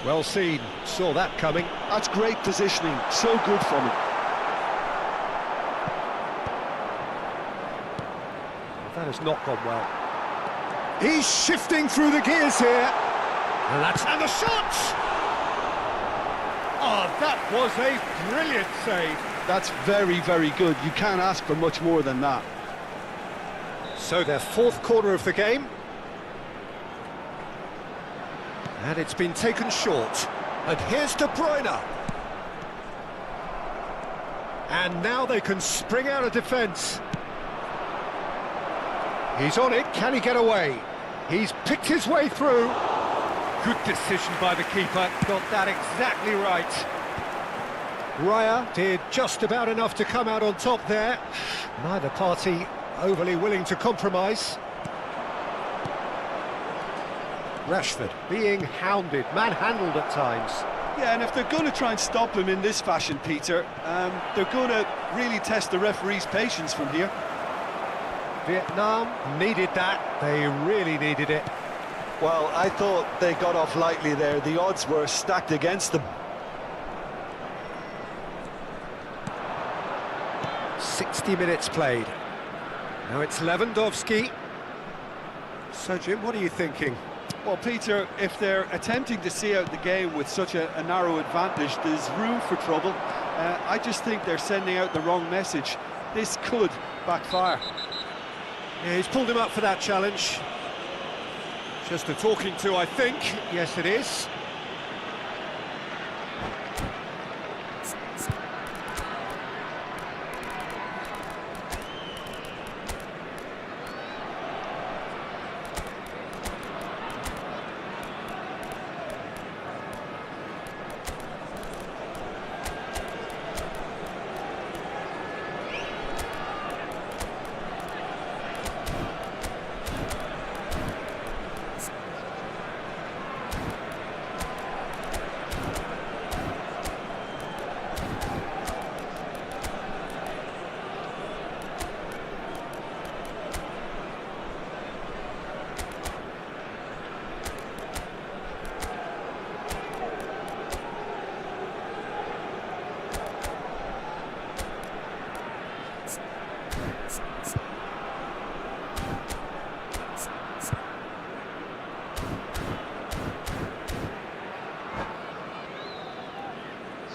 Well seen, saw that coming. That's great positioning, so good from him. That has not gone well. He's shifting through the gears here. And the shot! Oh, that was a brilliant save. That's very, very good. You can't ask for much more than that. So their fourth corner of the game. And it's been taken short. And here's De Bruyne. And now they can spring out of defence. He's on it, can he get away? He's picked his way through. Good decision by the keeper, got that exactly right. Raya did just about enough to come out on top there. Neither party overly willing to compromise. Rashford being hounded, manhandled at times. Yeah, and if they're going to try and stop him in this fashion, Peter, they're going to really test the referee's patience from here. Vietnam needed that, they really needed it. Well, I thought they got off lightly there. The odds were stacked against them. 60 minutes played. Now it's Lewandowski. So, Jim, what are you thinking? Well, Peter, if they're attempting to see out the game with such a narrow advantage, there's room for trouble. I just think they're sending out the wrong message. This could backfire. Yeah, he's pulled him up for that challenge. Just a talking to, I think. Yes, it is.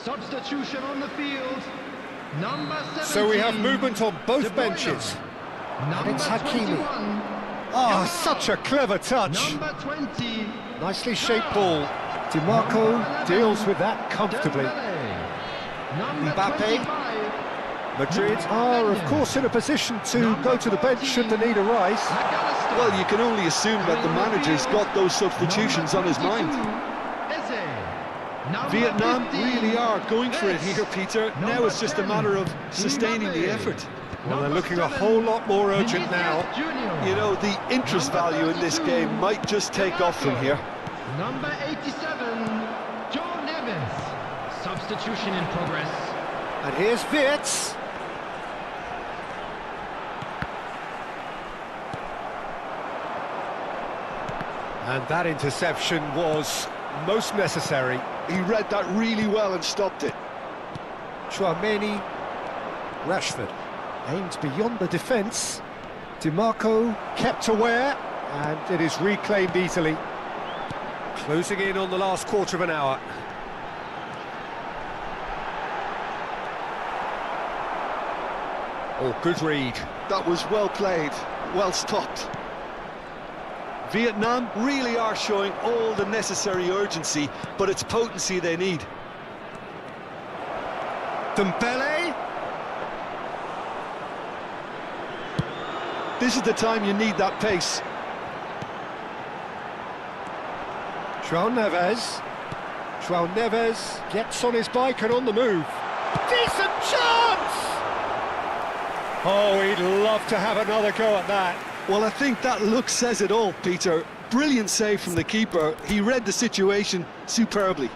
Substitution on the field. Number 17. So we have movement on both benches. And it's Hakimi. Oh, such a clever touch. Number 20. Nicely shaped ball. DiMarco deals with that comfortably. Mbappe. Madrid are, of course, in a position to go to the bench should the need arise. Well, you can only assume that the manager's got those substitutions on his mind. Vietnam really are going for it here, Peter. Now it's just a matter of sustaining the effort. Well, they're looking a whole lot more urgent now. You know, the interest value in this game might just take off from here. Number 87, Joe Neves. Substitution in progress. And here's Wirtz. And that interception was most necessary. He read that really well and stopped it. Chouameni. Rashford aimed beyond the defence. DiMarco kept aware, and it is reclaimed easily. Closing in on the last quarter of an hour. Oh, good read. That was well played, well stopped. Vietnam really are showing all the necessary urgency, but it's potency they need. Dembele. This is the time you need that pace. João Neves. João Neves gets on his bike and on the move. Decent chance! Oh, he'd love to have another go at that. Well, I think that look says it all, Peter. Brilliant save from the keeper. He read the situation superbly.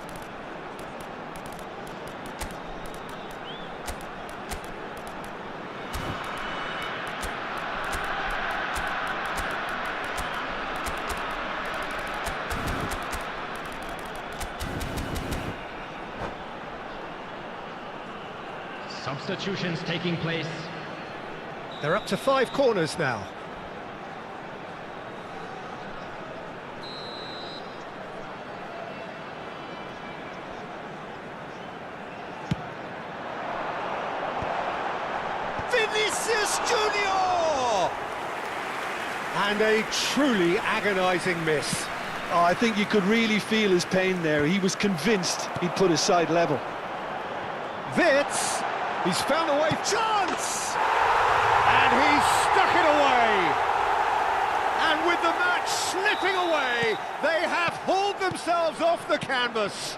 Substitutions taking place. They're up to 5 corners now. Vinicius Junior! And a truly agonising miss. Oh, I think you could really feel his pain there. He was convinced he'd put his side level. Wits, he's found a way, chance! And he's stuck it away. And with the match slipping away, they have hauled themselves off the canvas.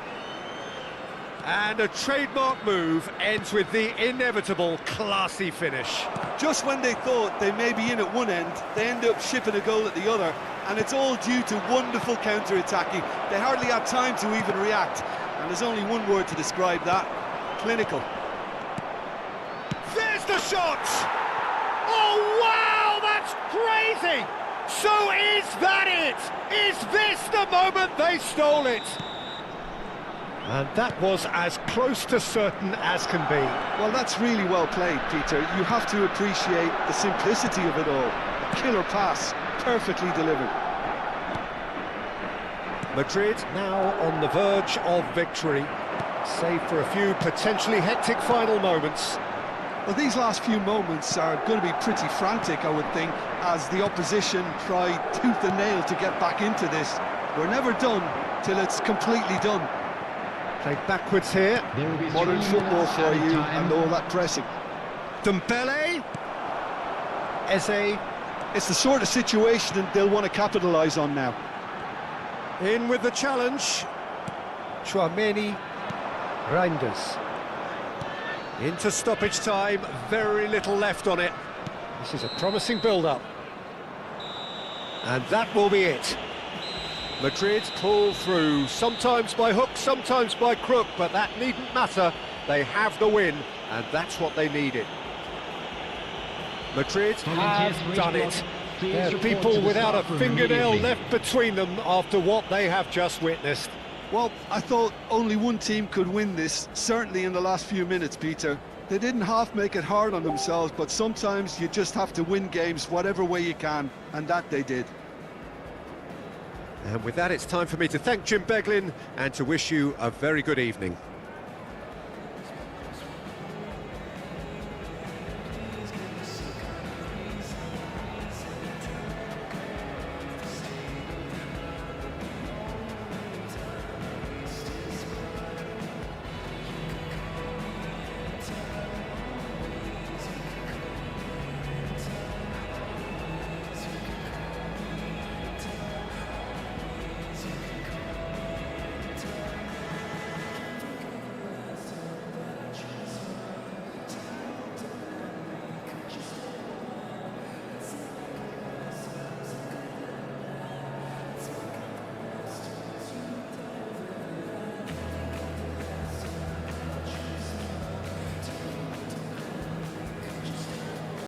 And a trademark move ends with the inevitable classy finish. Just when they thought they may be in at one end, they end up shipping a goal at the other, and it's all due to wonderful counter-attacking. They hardly had time to even react, and there's only one word to describe that: clinical. There's the shot! Oh, wow, that's crazy! So is that it? Is this the moment they stole it? And that was as close to certain as can be. Well, that's really well played, Peter. You have to appreciate the simplicity of it all. A killer pass, perfectly delivered. Madrid now on the verge of victory, save for a few potentially hectic final moments. Well, these last few moments are going to be pretty frantic, I would think, as the opposition try tooth and nail to get back into this. We're never done till it's completely done. Played backwards here. Modern football for you, and all that pressing. Dembele. Eze. It's the sort of situation that they'll want to capitalise on now. In with the challenge. Chouameni. Reinders. Into stoppage time, very little left on it. This is a promising build-up. And that will be it. Madrid pull through, sometimes by hook, sometimes by crook, but that needn't matter. They have the win, and that's what they needed. Madrid have done it. There are people without a fingernail left between them after what they have just witnessed. Well, I thought only one team could win this, certainly in the last few minutes, Peter. They didn't half make it hard on themselves, but sometimes you just have to win games whatever way you can, and that they did. And with that, it's time for me to thank Jim Beglin and to wish you a very good evening.